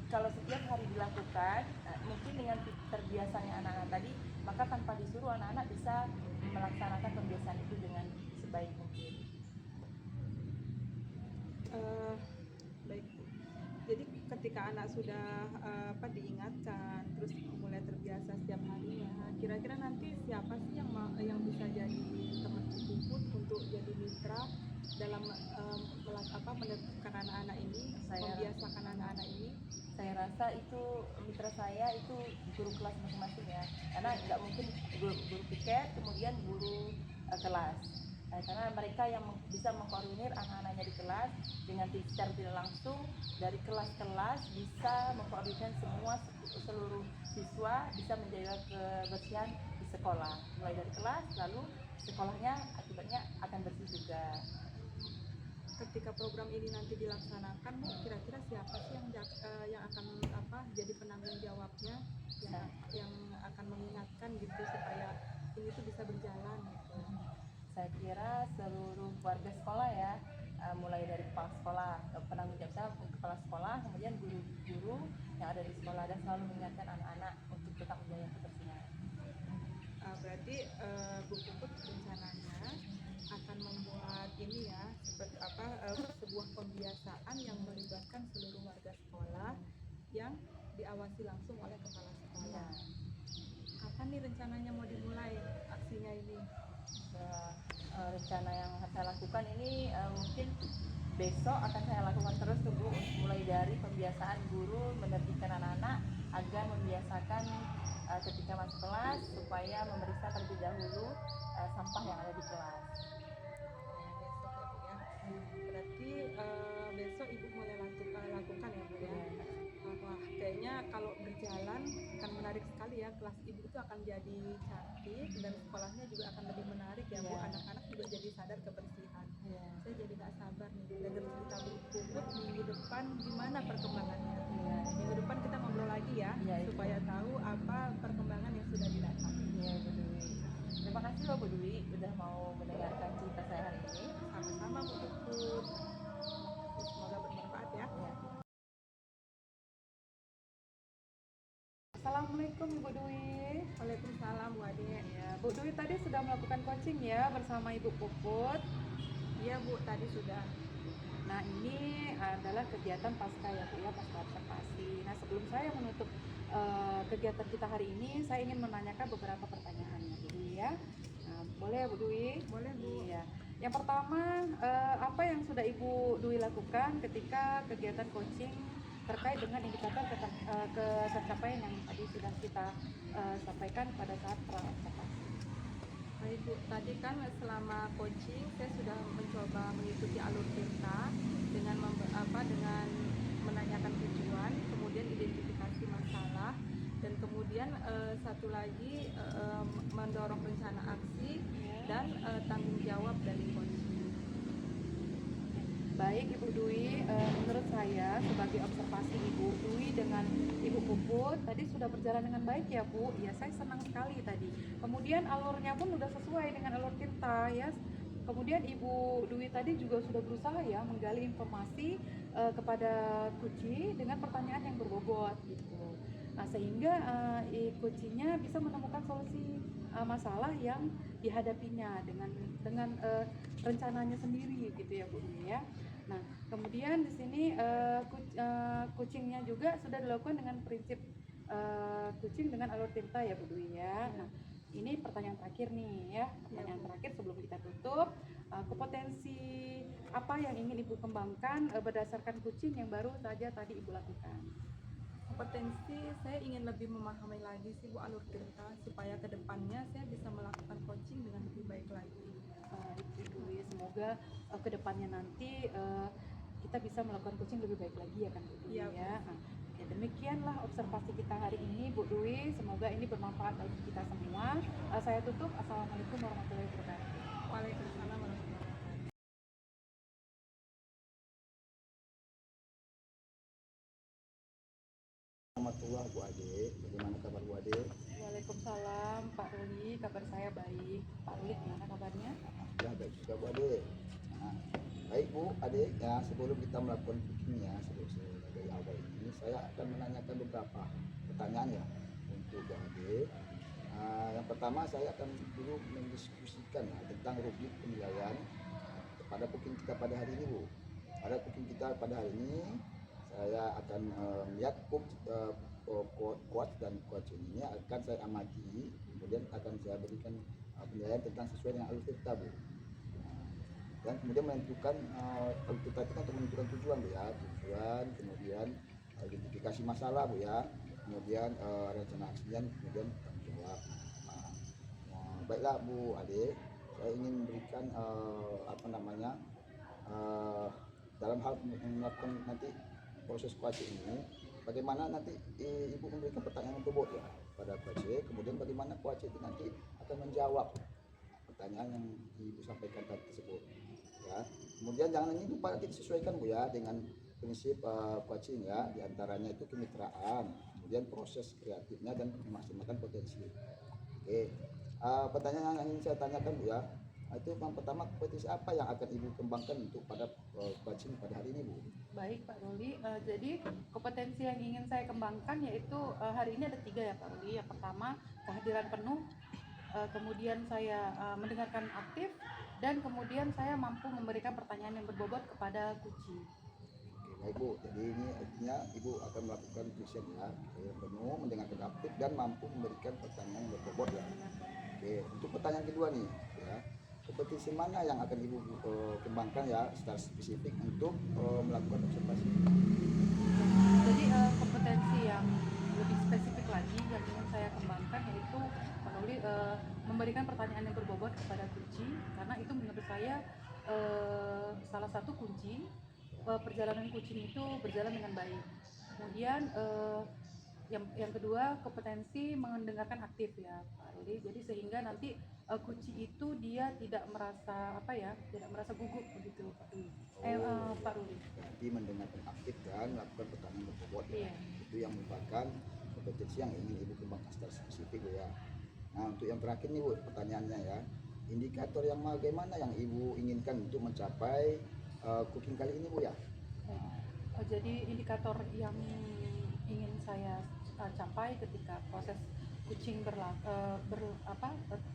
kalau setiap hari dilakukan, mungkin dengan terbiasanya anak-anak tadi, maka tanpa disuruh anak-anak bisa melaksanakan pembiasaan itu dengan sebaik mungkin. Baik. Jadi ketika anak sudah diingatkan, terus mulai terbiasa setiap harinya, kira-kira nanti siapa sih yang bisa jadi teman Bu Puput untuk jadi mitra dalam menertibkan anak-anak ini, membiasakan anak-anak ini? Saya rasa itu mitra saya itu guru kelas masing-masing ya, karena nggak mungkin guru piket kemudian guru kelas, karena mereka yang bisa mengkoordinir anak-anaknya di kelas dengan secara tidak langsung. Dari kelas-kelas bisa mengkoordinir seluruh siswa bisa menjaga kebersihan di sekolah, mulai dari kelas lalu sekolahnya akibatnya akan bersih juga. Ketika program ini nanti dilaksanakan, Bu, kira-kira siapa sih yang akan jadi penanggung jawabnya, yang akan mengingatkan gitu supaya ini tuh bisa berjalan gitu? Saya kira seluruh warga sekolah ya, mulai dari kepala sekolah, penanggung jawab kepala sekolah, kemudian guru-guru yang ada di sekolah, dan selalu mengingatkan anak-anak untuk tetap menjaga kebersihan. Berarti Bu Puput rencananya akan membuat ini ya, seperti sebuah pembiasaan yang melibatkan seluruh warga sekolah yang diawasi langsung oleh kepala sekolah. Kapan nih rencananya mau dimulai aksinya ini? Rencana yang saya lakukan ini mungkin besok akan saya lakukan terus tuh Bu, mulai dari pembiasaan guru menertibkan anak-anak agar membiasakan ketika masuk kelas supaya memeriksa terlebih dahulu sampah yang ada di kelas. Berarti besok Ibu mulai lakukan ya Bu ya? Wah, kayaknya kalau berjalan akan menarik sekali ya, kelas Ibu itu akan jadi cantik dan sekolahnya juga akan lebih menarik ya Bu, anak-anak juga jadi sadar kebersihan. Saya jadi gak sabar nih dengar cerita Bu Puput minggu depan gimana perkembangannya. Minggu depan kita ngobrol lagi ya, supaya tahu apa perkembangan yang sudah didapat. Bu Dwi. Terima kasih loh Bu Dwi udah mau mendengarkan cerita saya hari ini. Sama-sama Bu Puput. Semoga bermanfaat ya. Assalamualaikum Ibu Dwi. Waalaikumsalam Bu Ade. Ya, Bu Dwi tadi sudah melakukan coaching ya bersama Ibu Puput. Iya Bu, tadi sudah. Nah, ini adalah kegiatan pasca ya Bu ya, pasca observasi. Nah, sebelum saya menutup kegiatan kita hari ini, saya ingin menanyakan beberapa pertanyaan ya Bu Dwi ya. Nah, boleh ya Bu Dwi? Boleh Bu. Iya. Yang pertama, apa yang sudah Ibu Dwi lakukan ketika kegiatan coaching terkait dengan indikator ketercapaian yang tadi sudah kita sampaikan pada saat observasi. Baik Bu, tadi kan selama coaching saya sudah mencoba mengikuti alur Tirta dengan dengan menanyakan tujuan, kemudian identifikasi masalah, dan kemudian satu lagi mendorong rencana aksi dan tanggung jawab dari coaching. Baik Ibu Dwi, menurut saya sebagai observasi Ibu Dwi dengan Ibu Puput tadi sudah berjalan dengan baik ya Bu. Ya saya senang sekali tadi. Kemudian alurnya pun sudah sesuai dengan alur Tirta ya. Kemudian Ibu Dwi tadi juga sudah berusaha ya menggali informasi kepada Kuci dengan pertanyaan yang berbobot gitu. Nah, sehingga Kucinya bisa menemukan solusi masalah yang dihadapinya dengan rencananya sendiri gitu ya Bu Dwi ya. Nah, kemudian di sini kucingnya juga sudah dilakukan dengan prinsip kucing dengan alur Tirta ya Bu Dwi ya. Nah, ini pertanyaan terakhir nih ya. Pertanyaan terakhir sebelum kita tutup, kompetensi apa yang ingin Ibu kembangkan berdasarkan kucing yang baru saja tadi Ibu lakukan? Kompetensi saya ingin lebih memahami lagi sih Bu alur Tirta supaya kedepannya saya bisa melakukan coaching dengan lebih baik lagi. Ibu Dwi, semoga kedepannya nanti kita bisa melakukan coaching lebih baik lagi ya kan Bu Dwi Iya, ya. Nah, ya demikianlah observasi kita hari ini Bu Dwi, semoga ini bermanfaat bagi kita semua. Saya tutup. Assalamualaikum warahmatullahi wabarakatuh. Waalaikumsalam warahmatullahi wabarakatuh. Rahmatullah Bu Ade, bagaimana kabar Bu Ade? Waalaikumsalam Pak Ruli, kabar saya baik. Pak Ruli gimana kabarnya? Ya baik juga Bu Ade. Nah, baik Bu Ade, ya sebelum kita melakukan coaching ya dari awal ini saya akan menanyakan beberapa pertanyaan ya untuk Bu Ade. Yang pertama saya akan dulu mendiskusikan ya, tentang rubrik penilaian pada coaching kita pada hari ini Bu. Pada coaching kita pada hari ini saya akan melihat quote dan quote ini akan saya amati, kemudian akan saya berikan penilaian tentang sesuai dengan alur Tirta Bu. Dan kemudian menentukan alur Tirta itu kan untuk menentukan tujuan Bu ya, tujuan, kemudian identifikasi masalah Bu ya, kemudian rencana aksinya, kemudian tanggung jawab. Baiklah Bu Ade, saya ingin memberikan dalam hal melakukan nanti proses coaching ini, bagaimana nanti Ibu memberikan pertanyaan berbobot ya pada coach, kemudian bagaimana coach itu nanti akan menjawab pertanyaan yang Ibu sampaikan tadi tersebut ya. Kemudian jangan ini lupa nanti disesuaikan Bu ya dengan prinsip coaching ya, diantaranya itu kemitraan, kemudian proses kreatifnya dan memaksimalkan potensi. Oke, pertanyaan yang ingin saya tanyakan Bu ya, itu yang pertama, kompetensi apa yang akan Ibu kembangkan untuk pada coaching pada hari ini Bu? Baik Pak Ruli, jadi kompetensi yang ingin saya kembangkan yaitu hari ini ada 3 ya Pak Ruli. Yang pertama kehadiran penuh, kemudian saya mendengarkan aktif, dan kemudian saya mampu memberikan pertanyaan yang berbobot kepada kucing. Oke, baik Bu, jadi ini artinya Ibu akan melakukan tulisan ya, yang penuh, mendengarkan aktif dan mampu memberikan pertanyaan yang berbobot ya. Oke, untuk pertanyaan kedua nih ya, kompetensi mana yang akan Ibu kembangkan ya secara spesifik untuk melakukan observasi? Jadi kompetensi yang lebih spesifik lagi yang ingin saya kembangkan yaitu Pak Ruli memberikan pertanyaan yang berbobot kepada kucing, karena itu menurut saya salah satu kunci perjalanan kucing itu berjalan dengan baik. Kemudian yang kedua kompetensi mendengarkan aktif ya Pak Ruli. Jadi sehingga nanti kucing itu dia tidak merasa tidak merasa gugup begitu Pak Ruli. Pak Ruli. Berarti mendengarkan aktif dan melakukan pertanyaan berbobot ya. Iya. Itu yang merupakan kompetensi yang ingin Ibu kembangkan secara spesifik Bu ya. Nah, untuk yang terakhir nih Bu, pertanyaannya ya, indikator yang bagaimana yang Ibu inginkan untuk mencapai cooking kali ini Bu ya? Jadi indikator yang ingin saya capai ketika proses kucing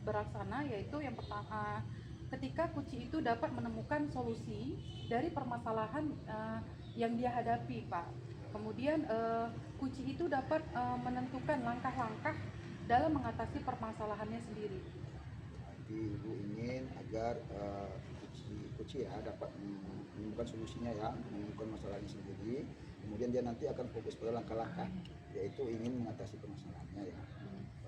berlaksana yaitu yang pertama, ketika kucing itu dapat menemukan solusi dari permasalahan yang dia hadapi Pak. Kemudian kucing itu dapat menentukan langkah-langkah dalam mengatasi permasalahannya sendiri. Jadi Ibu ingin agar kucing ya dapat menemukan solusinya ya, menemukan masalahnya sendiri, kemudian dia nanti akan fokus pada langkah-langkah, yaitu ingin mengatasi permasalahannya ya.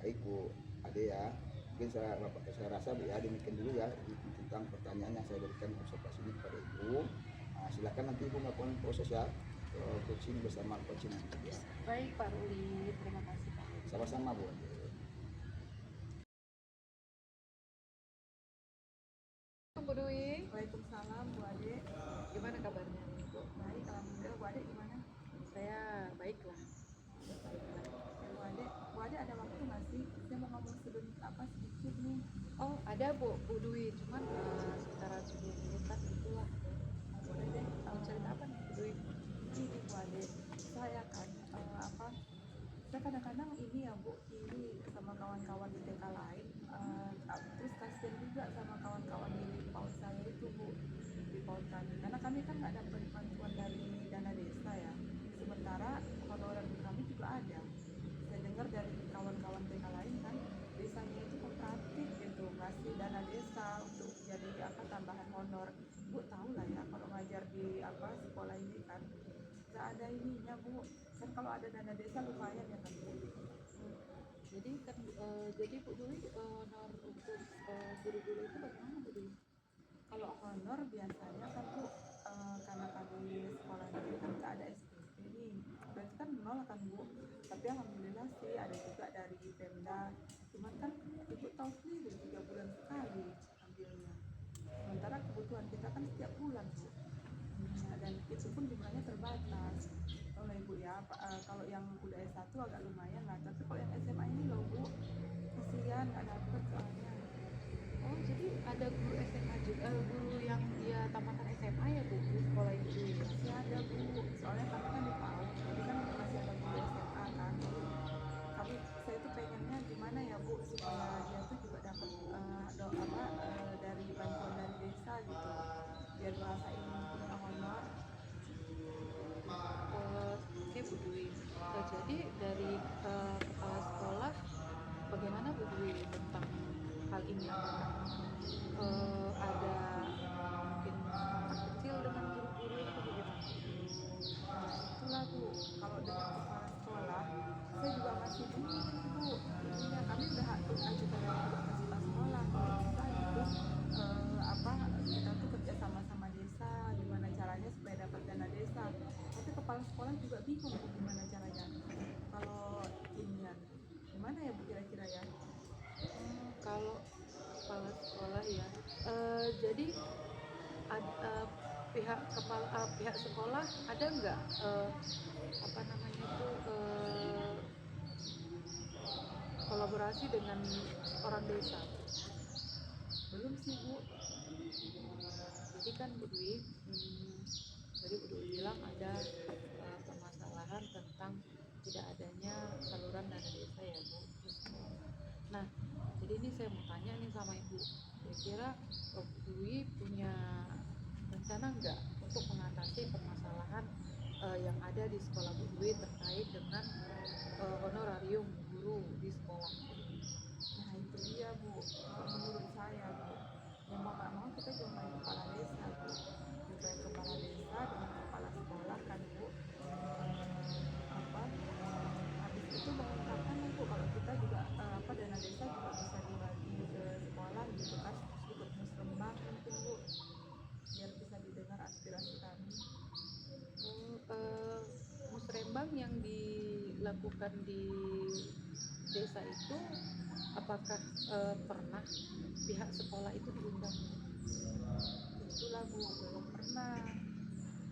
Baik Bu Ade ya, mungkin saya rasa Bu ya demikian dulu ya tentang pertanyaan yang saya berikan observasi ini kepada Ibu. Silakan nanti Ibu melakukan proses ya coaching bersama coaching nanti ya. Baik Pak Ruli, terima kasih Pak. Sama-sama Bu Ade. Bu Dwi, Waalaikumsalam Bu Ade. gimana kabarnya? Baik, alhamdulillah. Bu Ade gimana? Saya baiklah. Bu Ade ada waktu nggak sih? Saya mau ngomong sedikit nih. Oh ada Bu Dwi, cuman secara 10 menitan itulah. Boleh deh, mau cerita apa nih Bu Dwi? Ini Bu Ade, saya kan saya kadang-kadang ini ya Bu, iri sama kawan-kawan di TK lain, terus kasihan juga sama kawan-kawan di PAUD saya itu Bu, di PAUD kami, karena kami kan nggak dapat bantuan dari dana desa ya, sementara honorer kami juga ada. Saya dengar dari kawan-kawan TK lain kan, desanya itu kooperatif gitu, ngasih dana desa untuk jadi tambahan honor. Bu tahu lah ya, kalau ngajar di sekolah ini kan nggak ada ininya Bu, kan kalau ada dana desa lumayan ya kan Bu. Jadi kan jadi Bu Dwi honor untuk guru-guru itu bagaimana Bu Dwi? Kalau honor biasanya kan Bu, karena kami sekolah ini kan nggak ada SPP nih, berarti kan nol kan Bu, tapi alhamdulillah sih ada juga dari Pemda, cuman kan Ibu tahu sendiri 3 bulan sekali ambilnya, sementara kebutuhan kita kan setiap bulan Bu. Ya, dan itu pun jumlahnya terbatas. Tahu lah Ibu ya, kalau yang udah S1 agak lumayan lah, tapi kalau yang SMA ini loh Bu, kasihan nggak dapet soalnya. Oh jadi ada guru SMA juga, guru yang dia tamatan SMA ya Bu di sekolah itu ya? Masih ada Bu, soalnya kami kan di PAUD, jadi kan masih ada guru SMA kan. Saya tuh pengennya gimana ya Bu, supaya dia tuh juga dapat dari bantuan dari desa gitu, biar ngerasain punya honor. Oke Bu Dwi. Jadi dari kepala sekolah bagaimana Bu Dwi tentang hal ini? Ada mungkin kontak kecil dengan guru-guru atau bagaimana? Nah itulah Bu, kalau dengan kepala sekolah saya juga masih bingung Bu, ininya kami udah ajukan dari kepala sekolah kalau bisa gitu, kita tuh kerja sama-sama desa, gimana caranya supaya dapat dana desa, tapi kepala sekolah juga bingung Bu, gimana caranya kalau inian, gimana ya Bu kira-kira ya. Kalau kepala sekolah ya, jadi pihak sekolah ada nggak kolaborasi dengan orang desa? Belum sih Bu. Jadi kan Bu Dwi, tadi Bu Dwi bilang ada permasalahan tentang tidak adanya saluran dana desa ya Bu. Nah, jadi ini saya mau tanya nih sama Ibu, kira-kira Bu Dwi punya rencana nggak untuk mengatasi permasalahan yang ada di sekolah Bu Dwi terkait dengan honorarium guru di sekolah? Nah itu dia Bu, menurut saya Bu, ya mau nggak mau kita jumpai kepala desa Bu, jumpai kepala desa dengan kepala sekolah kan Bu, habis itu mengungkapkan nih Bu, kalau kita juga dana desa juga bisa dibagi ke sekolah gitu kan, ikut musrembang mungkin Bu, biar bisa didengar aspirasi kami. Musrembang yang dilakukan di desa itu apakah pernah pihak sekolah itu diundang? Itulah Bu, belum pernah,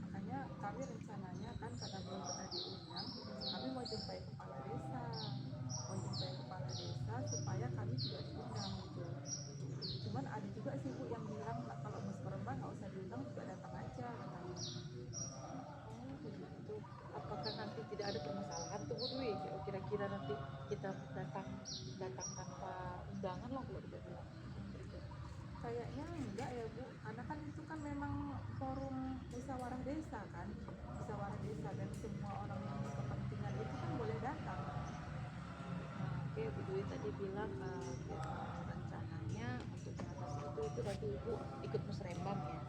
makanya kami rencananya kan karena belum pernah diundang, kami mau jumpai kepala desa, supaya kami juga diundang gitu. Cuman ada juga sih Bu yang bilang kalau musrembang nggak usah diundang juga datang aja katanya. Oh begitu. Apakah nanti tidak ada permasalahan tuh Bu Dwi? Kira-kira nanti kita datang tanpa undangan lah kalau kita bilang. Kayaknya enggak ya Bu, karena kan itu kan memang forum musyawarah desa kan, dan semua orang yang berkepentingan itu kan boleh datang. Oke, Bu Dwi tadi bilang rencananya untuk mengatasi itu tadi Ibu ikut musrembang ya.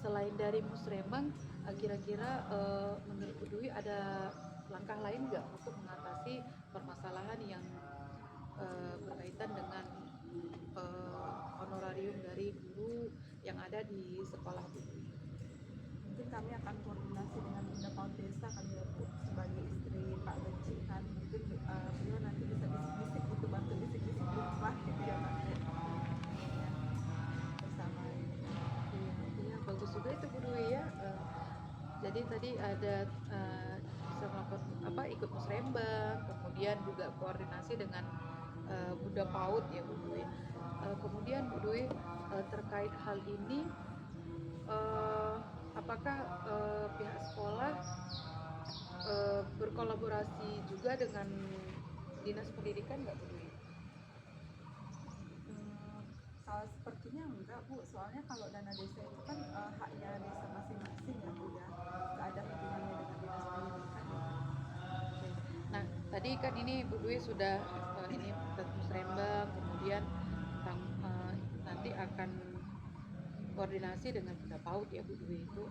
selain dari musrembang, kira-kira menurut Bu Dwi ada langkah lain nggak untuk mengatasi permasalahan yang berkaitan dengan honorarium dari guru yang ada di sekolah Bu Dwi? Mungkin kami akan koordinasi dengan Bunda Paut Desa kali ya Bu, sebagai istri Pak Beci kan, mungkin beliau nanti bisa bisik-bisik gitu, bantu bisik-bisik di rumah gitu ya Pak. Bersama ini. Iya, bagus juga itu Bu Dwi ya. Jadi tadi ada bisa melakukan ikut musrembang, kemudian juga koordinasi dengan Bunda Paut ya Bu Dwi. Kemudian Bu Dwi, terkait hal ini, apakah pihak sekolah berkolaborasi juga dengan dinas pendidikan nggak Bu Dwi? Kalau sepertinya enggak Bu, soalnya kalau dana desa itu kan haknya desa masing-masing ya Bu ya, nggak ada hubungannya dengan dinas pendidikan ya. Nah, tadi kan ini Bu Dwi sudah ini musrembang, kemudian nanti akan koordinasi dengan Bunda Paut ya Bu Dwi itu.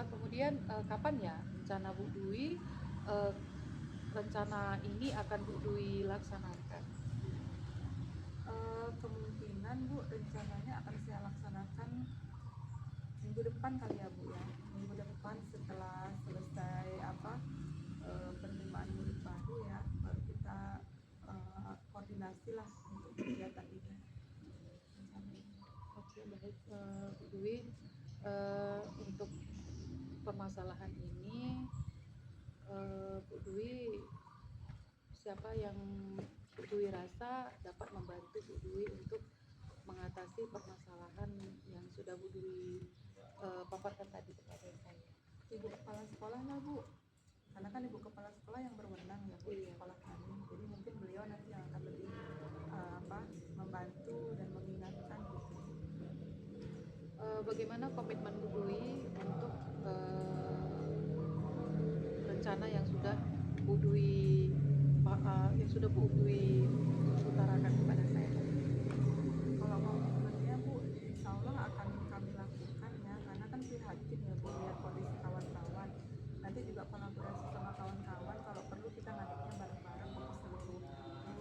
Kemudian kapan ya rencana Bu Dwi, rencana ini akan Bu Dwi laksanakan? Kemungkinan Bu, rencananya akan saya laksanakan minggu depan kali ya Bu ya, minggu depan setelah selesai penerimaan murid baru ya, baru kita koordinasi lah untuk kegiatan ini. Oke, baik Bu Dwi, untuk permasalahan ini Bu Dwi, siapa yang Bu Dwi rasa dapat membantu Bu Dwi untuk mengatasi permasalahan yang sudah Bu Dwi paparkan tadi kepada saya? Ibu kepala sekolah lah Bu, karena kan ibu kepala sekolah yang berwenang ya Bu di sekolah kami, jadi mungkin beliau nanti yang akan lebih membantu dan mengingatkan gitu. Bagaimana komitmen Bu Dwi untuk rencana yang sudah Bu Dwi utarakan kepada saya? Kalau komitmennya Bu, insya Allah akan kami lakukan ya, karena kan prihatin ya Bu lihat kondisi kawan-kawan. Nanti juga kolaborasi sama kawan-kawan, kalau perlu kita ngadepnya bareng-bareng untuk seluruh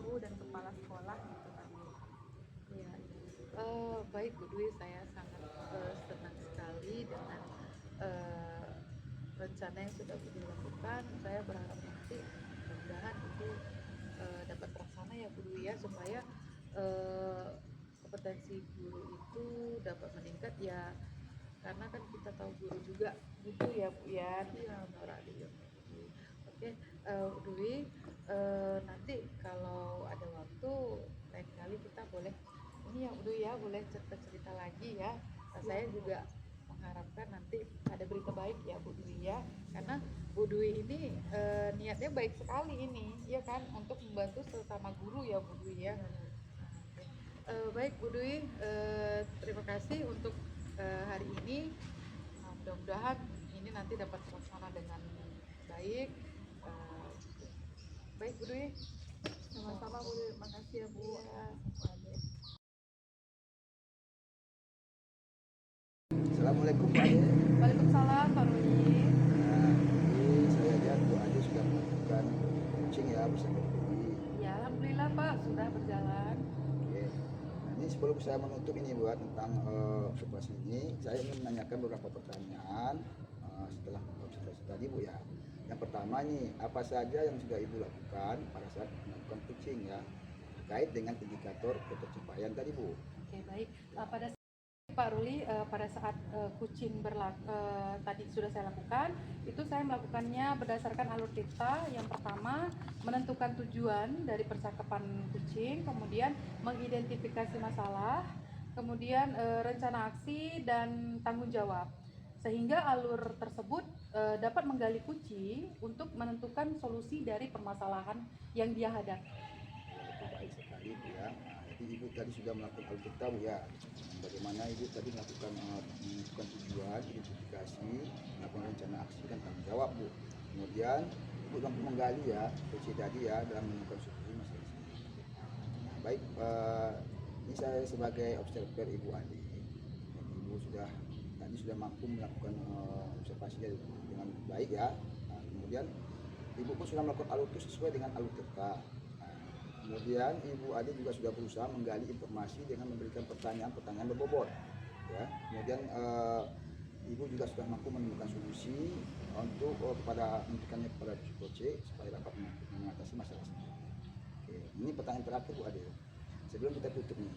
guru dan kepala sekolah gitu kan Bu. Ya, baik Bu Dwi, saya sangat senang sekali dengan rencana yang sudah Bu Dwi lakukan. Saya berharap nanti mudah-mudahan itu dapat terlaksana ya Bu Dwi ya, supaya kompetensi guru itu dapat meningkat ya, karena kan kita tahu guru juga butuh ya Bu ya. Iya, honorarium. Oke, Bu Dwi, nanti kalau ada waktu lain kali kita boleh ini ya Bu Dwi ya, boleh cerita-cerita lagi ya. Saya juga mengharapkan nanti ada berita baik ya Bu Dwi ya, karena Bu Dwi ini niatnya baik sekali ini ya kan, untuk membantu sesama guru ya Bu Dwi ya. Baik Bu Dwi, terima kasih untuk hari ini. Mudah-mudahan ini nanti dapat terlaksana dengan baik. Baik Bu Dwi. Sama-sama Bu, makasih ya Bu. Assalamualaikum Bu Ade. Waalaikumsalam Pak Rudi. Nah, ini saya lihat Bu Ade sudah melakukan coaching ya bersama Bu Dwi. Ya, alhamdulillah Pak, sudah berjalan. Oke. Nah, ini sebelum saya menutup ini buat tentang operasi ini, saya ingin menanyakan beberapa pertanyaan setelah konsultasi tadi Bu ya. Yang pertama nih, apa saja yang sudah Ibu lakukan pada saat melakukan coaching ya, terkait dengan indikator ketercapaian tadi Bu? Oke, baik. Pada Pak Ruli, pada saat coaching tadi sudah saya lakukan, itu saya melakukannya berdasarkan alur cerita. Yang pertama, menentukan tujuan dari percakapan coaching, kemudian mengidentifikasi masalah, kemudian rencana aksi dan tanggung jawab. Sehingga alur tersebut dapat menggali kunci untuk menentukan solusi dari permasalahan yang dia hadapi. Itu baik sekali Bu ya. Nah, jadi Ibu tadi sudah melakukan hal kita Bu ya. Bagaimana Ibu tadi melakukan menentukan tujuan, identifikasi, melakukan rencana aksi dan tanggung jawab Bu. Kemudian Ibu mampu menggali ya kunci tadi ya dalam menemukan solusi masalah. Nah, baik, ini saya sebagai observer Ibu Ade. ibu tadi sudah mampu melakukan observasi dengan baik ya. Nah, kemudian ibu pun sudah melakukan alutur sesuai dengan alutirta. Nah, kemudian ibu Ade juga sudah berusaha menggali informasi dengan memberikan pertanyaan-pertanyaan berbobot ya. Kemudian ibu juga sudah mampu menemukan solusi untuk memberikannya kepada coach supaya dapat mengatasi masalah ini. Oke, ini pertanyaan terakhir Bu Ade. Sebelum kita tutup nih,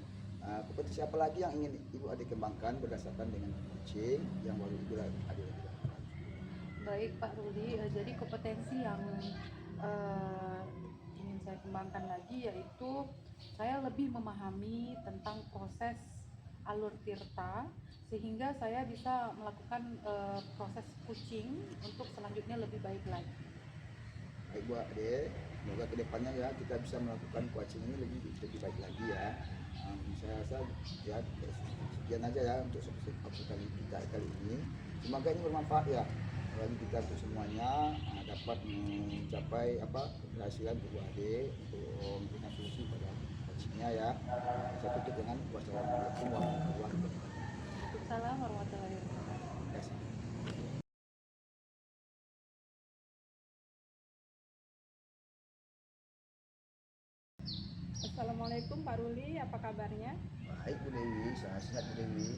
kompetisi apa lagi yang ingin Ibu Ade kembangkan berdasarkan dengan coaching yang baru Ibu Ade lakukan? Baik Pak Rudi, jadi kompetensi yang ingin saya kembangkan lagi yaitu saya lebih memahami tentang proses alur tirta sehingga saya bisa melakukan proses coaching untuk selanjutnya lebih baik lagi. Baik Bu Ade, semoga kedepannya ya kita bisa melakukan coaching ini lebih baik lagi ya. Saya rasa ya sekian aja ya untuk kali ini. Semoga ini bermanfaat ya bagi kita untuk semuanya, dapat mencapai keberhasilan Bu Ade untuk memberikan solusi pada coachingnya ya. Saya tutup dengan wassalamualaikum warahmatullahi wabarakatuh. Waalaikumsalam warahmatullahi wabarakatuh. Terima kasih. Assalamualaikum Pak Ruli, apa kabarnya? Baik Bu Dewi, sehat Bu Dewi.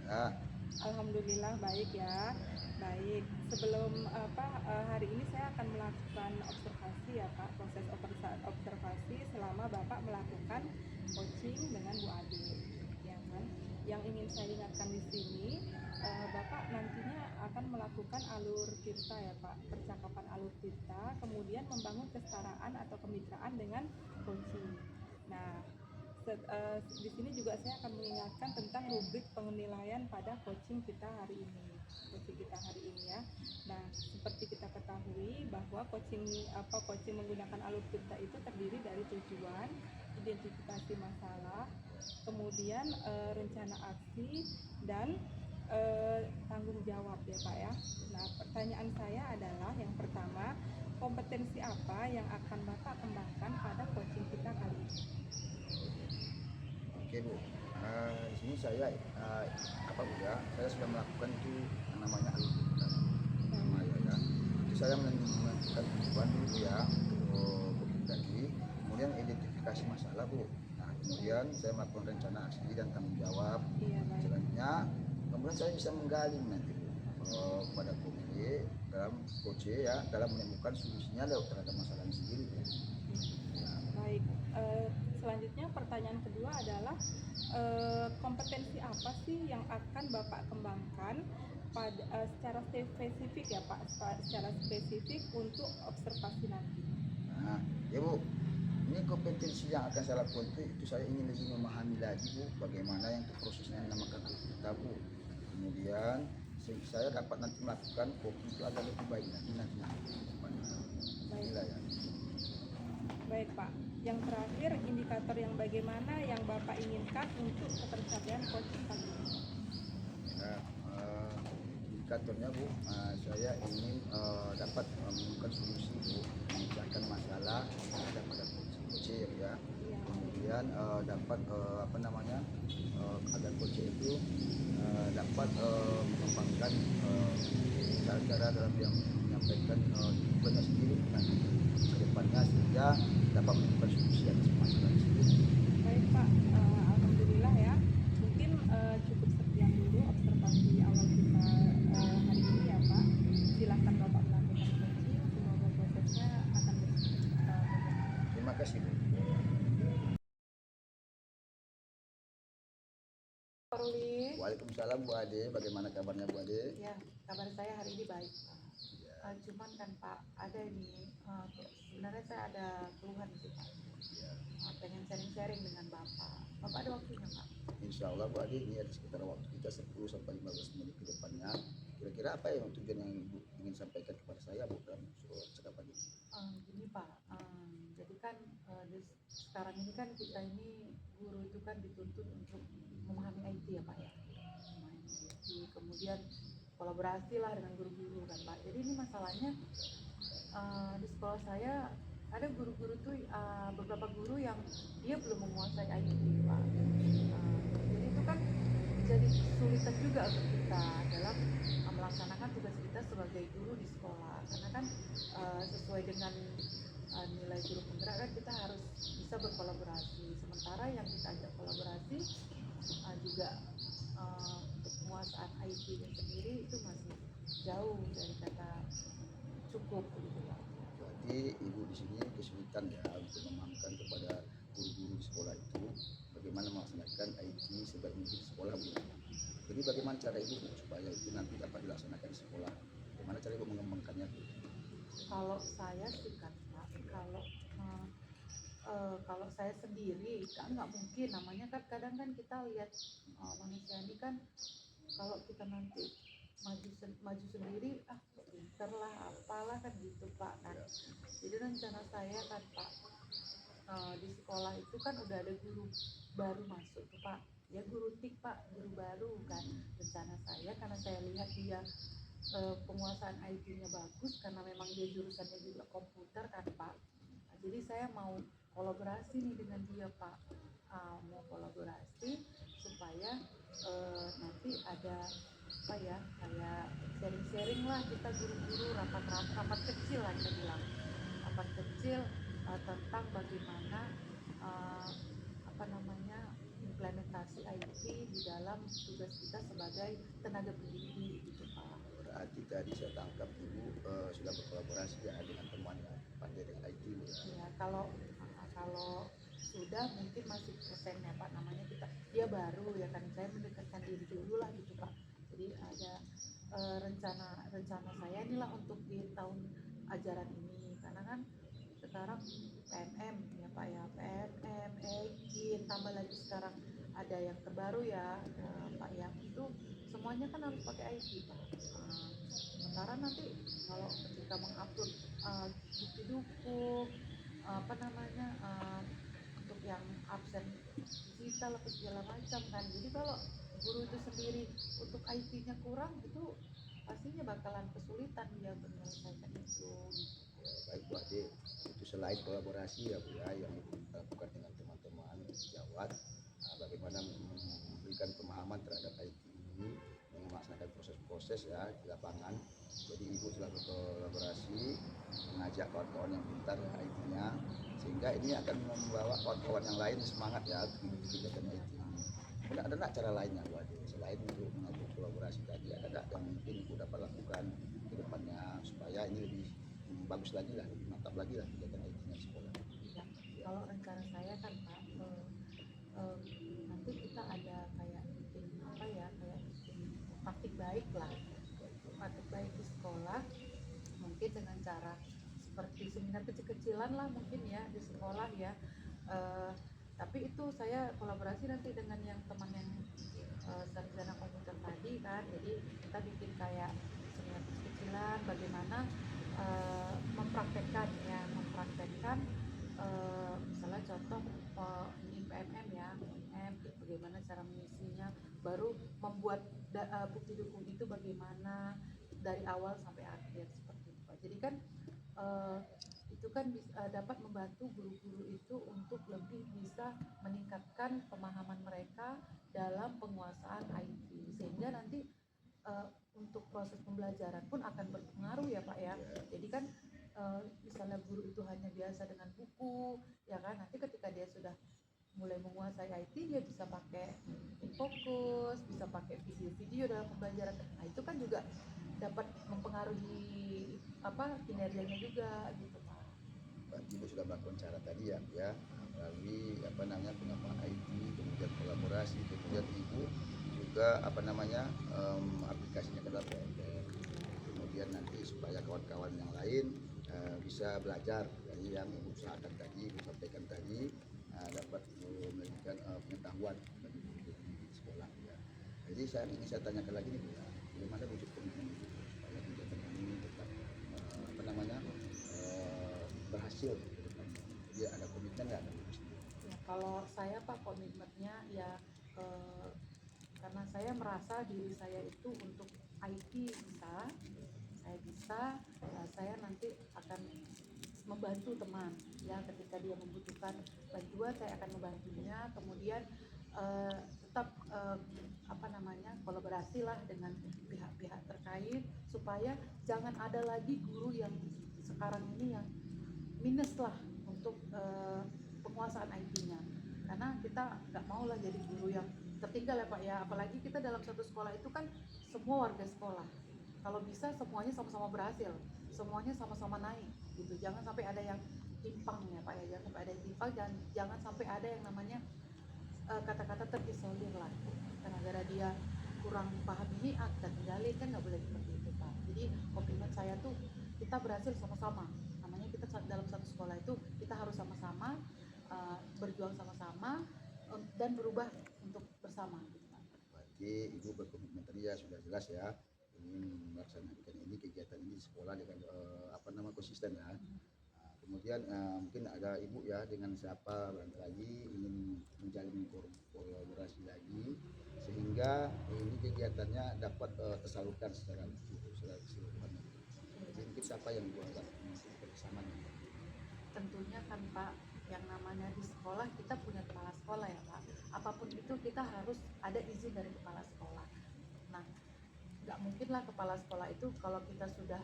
Ya. Alhamdulillah baik ya. Baik, sebelum hari ini saya akan melakukan observasi ya Pak, proses observasi selama Bapak melakukan coaching dengan Bu Ade. Ya kan? Yang ingin saya ingatkan di sini, Bapak nantinya akan melakukan alur tirta ya Pak, percakapan alur tirta, kemudian membangun kesetaraan atau kemitraan dengan coaching. Nah, di sini juga saya akan mengingatkan tentang rubrik penilaian pada coaching kita hari ini. Ya. Nah, seperti kita ketahui bahwa coaching menggunakan alur tirta itu terdiri dari tujuan, identifikasi masalah, kemudian rencana aksi dan tanggung jawab ya Pak ya. Nah, pertanyaan saya adalah yang pertama, kompetensi apa yang akan Bapak kembangkan pada coaching kita kali ini? Oke Bu, di sini saya saya sudah melakukan itu yang namanya alur tirta. Ya. Itu saya menentukan tujuan dulu ya untuk tadi, kemudian identifikasi masalah Bu. Nah, kemudian saya melakukan rencana aksi dan tanggung jawab. Selanjutnya, kemudian saya bisa menggali nanti Bu kepada coach dalam menemukan solusinya terhadap masalah sendiri Bu. Nah, baik. Selanjutnya pertanyaan kedua adalah kompetensi apa sih yang akan Bapak kembangkan secara spesifik ya Pak, secara spesifik untuk observasi nanti? Nah, ya Bu, ini kompetensi yang akan saya lakukan itu saya ingin lebih memahami lagi Bu bagaimana yang prosesnya yang dinamakan kita Bu. Kemudian saya dapat nanti melakukan kopi itu agar lebih baik lagi nanti. Inilah ya. Baik Pak. Yang terakhir, indikator yang bagaimana yang Bapak inginkan untuk ketercapaian coaching kali ini? Nah, indikatornya Bu, saya ingin dapat menemukan solusi Bu, memecahkan masalah pada coaching ya. Kemudian dapat agar coaching itu dapat mengembangkan cara-cara dalam yang menyampaikan tujuannya sendiri nanti ke depannya sehingga dapat menemukan solusi atas masalah tersebut. Baik Pak, alhamdulillah ya. Mungkin cukup sekian dulu observasi awal kita hari ini ya Pak. Silakan Bapak melakukan coaching, semoga prosesnya akan berjalan. Terima kasih Bu. Waalaikumsalam Bu Ade, bagaimana kabarnya Bu Ade? Ya, kabar saya hari ini baik Pak. Cuman kan Pak, ada ini sebenarnya saya ada keluhan sih Pak. Pengen sharing-sharing dengan Bapak. Bapak ada waktunya Pak? Insya Allah Bu Ade, ini ada sekitar waktu kita 10-15 menit ke depannya. Kira-kira apa yang tujuan yang Ibu ingin sampaikan kepada saya Bu dalam percakapan ini? Gini Pak, jadi kan sekarang ini kan kita ini guru itu kan dituntut untuk memahami IT ya Pak ya. Memahami IT, kemudian kolaborasi lah dengan guru-guru kan Pak. Jadi ini masalahnya di sekolah saya ada guru-guru tuh beberapa guru yang dia belum menguasai IT Pak. Jadi itu kan menjadi kesulitan juga untuk kita dalam melaksanakan tugas kita sebagai guru di sekolah, karena kan sesuai dengan nilai guru penggerak kan kita harus bisa berkolaborasi, sementara yang kita ajak kolaborasi juga untuk penguasaan IT-nya sendiri itu masih jauh dari kata cukup gitu Pak. Berarti ibu di sini kesulitan ya untuk memahamkan kepada guru-guru di sekolah itu bagaimana melaksanakan IT sebaik mungkin di sekolah Bu. Jadi bagaimana cara ibu supaya itu nanti dapat dilaksanakan di sekolah? Bagaimana cara ibu mengembangkannya Bu? Kalau saya sih kan Pak, kalau saya sendiri kan nggak mungkin, namanya kan kadang kan kita lihat manusia ini kan kalau kita nanti maju sendiri pinter lah apalah kan gitu Pak kan. Jadi rencana saya kan Pak, di sekolah itu kan udah ada guru baru masuk tuh Pak, dia guru TIK Pak, guru baru kan. Rencana saya karena saya lihat dia penguasaan IT-nya bagus karena memang dia jurusannya juga komputer kan Pak. Nah, jadi saya mau kolaborasi nih dengan dia Pak, mau kolaborasi supaya nanti ada apa ya, kayak sharing-sharing lah kita guru-guru, rapat kecil lah kita bilang, rapat kecil tentang bagaimana apa namanya implementasi IT di dalam tugas kita sebagai tenaga pendidik gitu Pak. Berarti tadi saya tangkap ibu sudah berkolaborasi ya dengan teman yang pandai dengan IT ya. Ya kalau sudah mungkin masih persennya Pak, namanya dia baru ya kan, saya mendekatkan diri dulu lah gitu Pak. Jadi ada rencana saya inilah untuk di tahun ajaran ini, karena kan sekarang PNM ya Pak ya, PNM, EKIN, tambah lagi sekarang ada yang terbaru ya Pak ya, itu semuanya kan harus pakai IT Pak. Sementara nanti kalau ketika mengupload bukti dukung apa namanya untuk yang absen digital atau segala macam kan, jadi kalau guru itu sendiri untuk IT-nya kurang itu pastinya bakalan kesulitan dia untuk menyelesaikan itu. Baik Bu Ade, itu selain kolaborasi ya Bu ya yang ibu lakukan dengan teman-teman sejawat, bagaimana memberikan pemahaman terhadap IT ini, melaksanakan proses-proses ya di lapangan. Jadi ibu telah berkolaborasi mengajak kawan-kawan yang pintar IT-nya, sehingga ini akan membawa kawan-kawan yang lain semangat ya untuk mengikuti kegiatan IT ini. Ada nggak cara lainnya Bu Ade selain untuk mengatur kolaborasi tadi, ada nggak yang mungkin ibu dapat lakukan ke depannya supaya ini lebih bagus lagi lah, lebih mantap lagi lah kegiatan IT-nya di sekolah? Ya, kalau rencana saya kan Pak, nanti kita ada kayak bikin apa ya, kayak bikin praktik baik lah, praktik baik di sekolah, mungkin dengan cara seperti seminar kecil-kecilan lah mungkin ya di sekolah ya. Tapi itu saya kolaborasi nanti dengan yang teman yang sarjana komputer tadi kan, jadi kita bikin kayak seminar kecil-kecilan bagaimana mempraktekkan misalnya contoh ini PMM ya, PMM bagaimana cara mengisinya, baru membuat bukti dukung itu bagaimana dari awal sampai akhir seperti itu. Jadi kan itu kan dapat membantu guru-guru itu untuk lebih bisa meningkatkan pemahaman mereka dalam penguasaan IT, sehingga nanti untuk proses pembelajaran pun akan berpengaruh ya Pak ya. Jadi kan misalnya guru itu hanya biasa dengan buku ya kan, nanti ketika dia sudah mulai menguasai IT dia bisa pakai Infokus, bisa pakai video-video dalam pembelajaran. Nah itu kan juga dapat mempengaruhi kinerjanya juga gitu Pak. Ibu sudah melakukan cara tadi ya melalui pengembangan IT, kemudian kolaborasi, kemudian ibu juga aplikasinya ke dalam PNM, kemudian nanti supaya kawan-kawan yang lain bisa belajar dari yang ibu usahakan tadi, ibu sampaikan tadi, dapat memberikan pengetahuan bagi guru di sekolah ya. Jadi ingin saya tanyakan lagi nih Bu ya, bagaimana wujud komitmen ibu supaya kegiatan ini tetap berhasil ke depannya. Jadi ada komitmen nggak dari ibu sendiri? Ya, kalau saya Pak komitmennya ya karena saya merasa diri saya itu untuk IT saya nanti akan membantu teman ya, ketika dia membutuhkan bantuan saya akan membantunya, kemudian tetap apa namanya, kolaborasi lah dengan pihak-pihak terkait supaya jangan ada lagi guru yang sekarang ini yang minus lah untuk penguasaan IT-nya, karena kita nggak mau lah jadi guru yang tertinggal ya Pak ya, apalagi kita dalam satu sekolah itu kan semua warga sekolah, kalau bisa semuanya sama-sama berhasil, semuanya sama-sama naik gitu, jangan sampai ada yang timpang ya Pak ya, jangan sampai ada yang timpang dan jangan sampai ada yang namanya kata-kata terisolir lah, karena gara dia kurang paham ini kita tinggalin, kan nggak boleh seperti itu Pak. Jadi komitmen saya tuh kita berhasil sama-sama, namanya kita dalam satu sekolah itu kita harus sama-sama berjuang sama-sama dan berubah untuk bersama gitu Pak. Berarti Ibu berkomitmen tadi ya sudah jelas ya, ingin melaksanakan ini kegiatan ini di sekolah dengan konsisten ya. Kemudian mungkin ada Ibu ya dengan siapa lagi ingin menjalin kolaborasi lagi sehingga ini kegiatannya dapat tersalurkan secara keseluruhan. Jadi mungkin siapa yang Ibu anggap mungkin kerjasama? Tentunya kan Pak, yang namanya di sekolah kita punya kepala sekolah ya Pak, apapun itu kita harus ada izin dari kepala sekolah. Nah, nggak mungkin lah kepala sekolah itu kalau kita sudah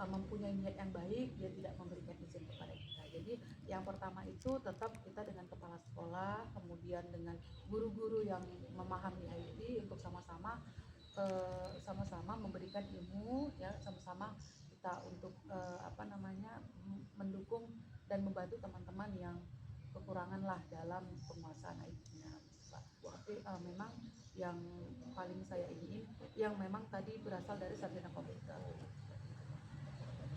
mempunyai niat yang baik, dia tidak memberikan izin kepada kita. Jadi yang pertama itu tetap kita dengan kepala sekolah, kemudian dengan guru-guru yang memahami IT untuk sama-sama memberikan ilmu ya, sama-sama kita untuk mendukung dan membantu teman-teman yang kekurangan lah dalam penguasaan IT-nya Pak. Tapi memang yang paling saya ingin yang memang tadi berasal dari sarjana komputer.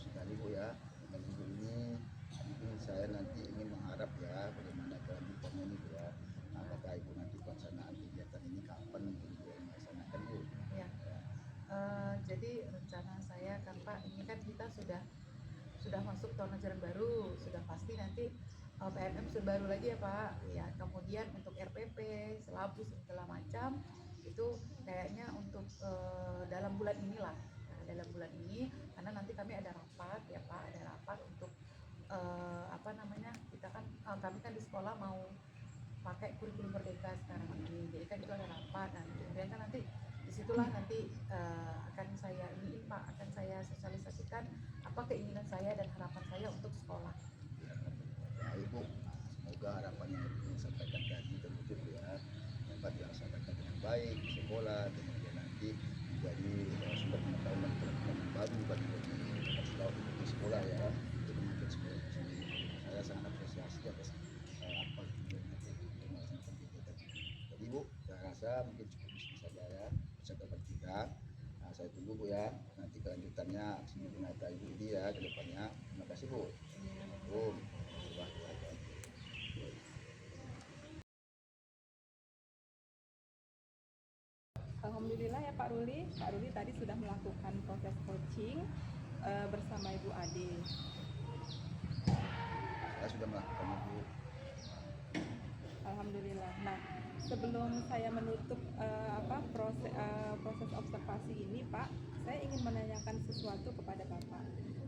Sekali Bu ya, dengan Ibu ini mungkin saya nanti ingin mengharap ya bagaimana kelanjutannya ini Bu ya. Apakah Ibu nanti pelaksanaan kegiatan ini kapan mungkin Ibu yang melaksanakan Bu? Ya. Jadi rencana saya kan Pak, ini kan kita sudah masuk tahun ajaran baru, sudah pasti nanti PMM sudah baru lagi ya Pak. Ya, kemudian untuk RPP, selabus segala macam itu kayaknya untuk dalam bulan inilah. Nah, dalam bulan ini karena nanti kami ada rapat ya Pak, ada rapat untuk kita kan kami kan di sekolah mau pakai kurikulum merdeka sekarang ini, jadi kan itu ada rapat. Nah, kemudian kan nanti disitulah nanti akan saya Pak, akan saya sosialisasikan apa keinginan saya dan harapan saya untuk sekolah. Ya Ibu, semoga harapan yang Ibu sampaikan tadi terwujud ya, dapat dilaksanakan dengan baik di sekolah, kemudian nanti menjadi sumber pengetahuan baru bagi di sekolah ya, untuk memakai sekolah sendiri. Saya sangat apresiasi atas apa yang melaksanakan kegiatan. Jadi Bu, saya rasa mungkin cukup di sini saja ya percakapan kita. Nah, saya tunggu Bu ya nanti kelanjutannya aksi nyata Ibu ini ya ke depannya. Terima kasih Bu. Alhamdulillah ya Pak Ruli tadi sudah melakukan proses coaching bersama Ibu Ade. Saya sudah melakukan Bu. Alhamdulillah. Nah, sebelum saya menutup proses observasi ini Pak, saya ingin menanyakan sesuatu kepada Bapak.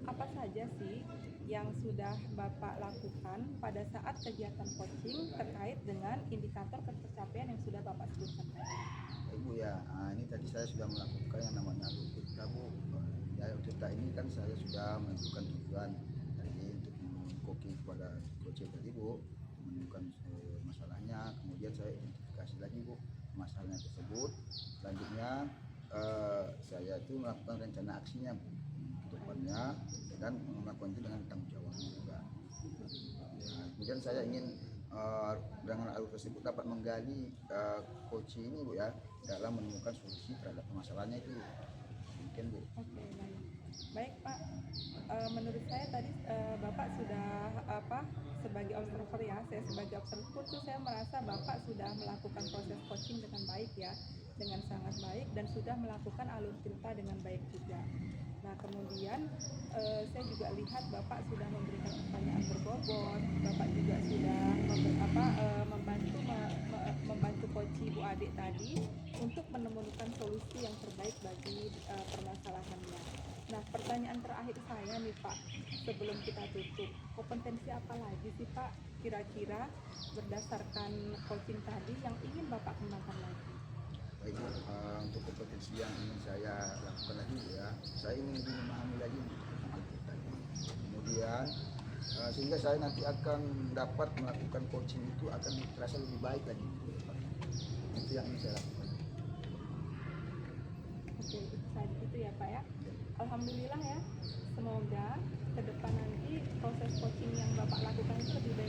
Apa saja sih yang sudah Bapak lakukan pada saat kegiatan coaching terkait dengan indikator tercapaian yang sudah Bapak sebutkan tadi? Ibu ya, ini tadi saya sudah melakukan yang namanya Alutita Bu. Ya Alutita ini kan saya sudah menentukan tujuan tadi untuk mengkoki kepada coaching tadi Bu, menentukan masalahnya, kemudian saya identifikasi lagi Bu masalahnya tersebut. Selanjutnya saya itu melakukan rencana aksinya Bu ke depannya dan melakukan itu dengan tanggung jawab juga. Nah, kemudian saya ingin dengan alur tersebut dapat menggali coaching ini Bu ya dalam menemukan solusi terhadap permasalahannya itu mungkin Bu. Oke, baik Pak. Menurut saya tadi Bapak sudah sebagai observer ya, saya sebagai observer tuh saya merasa Bapak sudah melakukan proses coaching dengan baik ya, dengan sangat baik dan sudah melakukan alur cerita dengan baik juga. Nah kemudian saya juga lihat Bapak sudah memberikan pertanyaan berbobot, Bapak juga sudah membantu coach ibu adik tadi untuk menemukan solusi yang terbaik bagi permasalahannya. Nah, pertanyaan terakhir saya nih Pak, sebelum kita tutup, kompetensi apa lagi sih Pak kira-kira berdasarkan coaching tadi yang ingin Bapak kembangkan lagi? Baik, untuk kompetensi yang ingin saya lakukan lagi ya, saya ingin lebih memahami lagi tentang tadi. Kemudian sehingga saya nanti akan dapat melakukan coaching itu akan terasa lebih baik lagi. Itu yang ingin saya lakukan. Oke, itu ya Pak ya. Alhamdulillah ya. Semoga ke depan nanti proses coaching yang Bapak lakukan itu lebih baik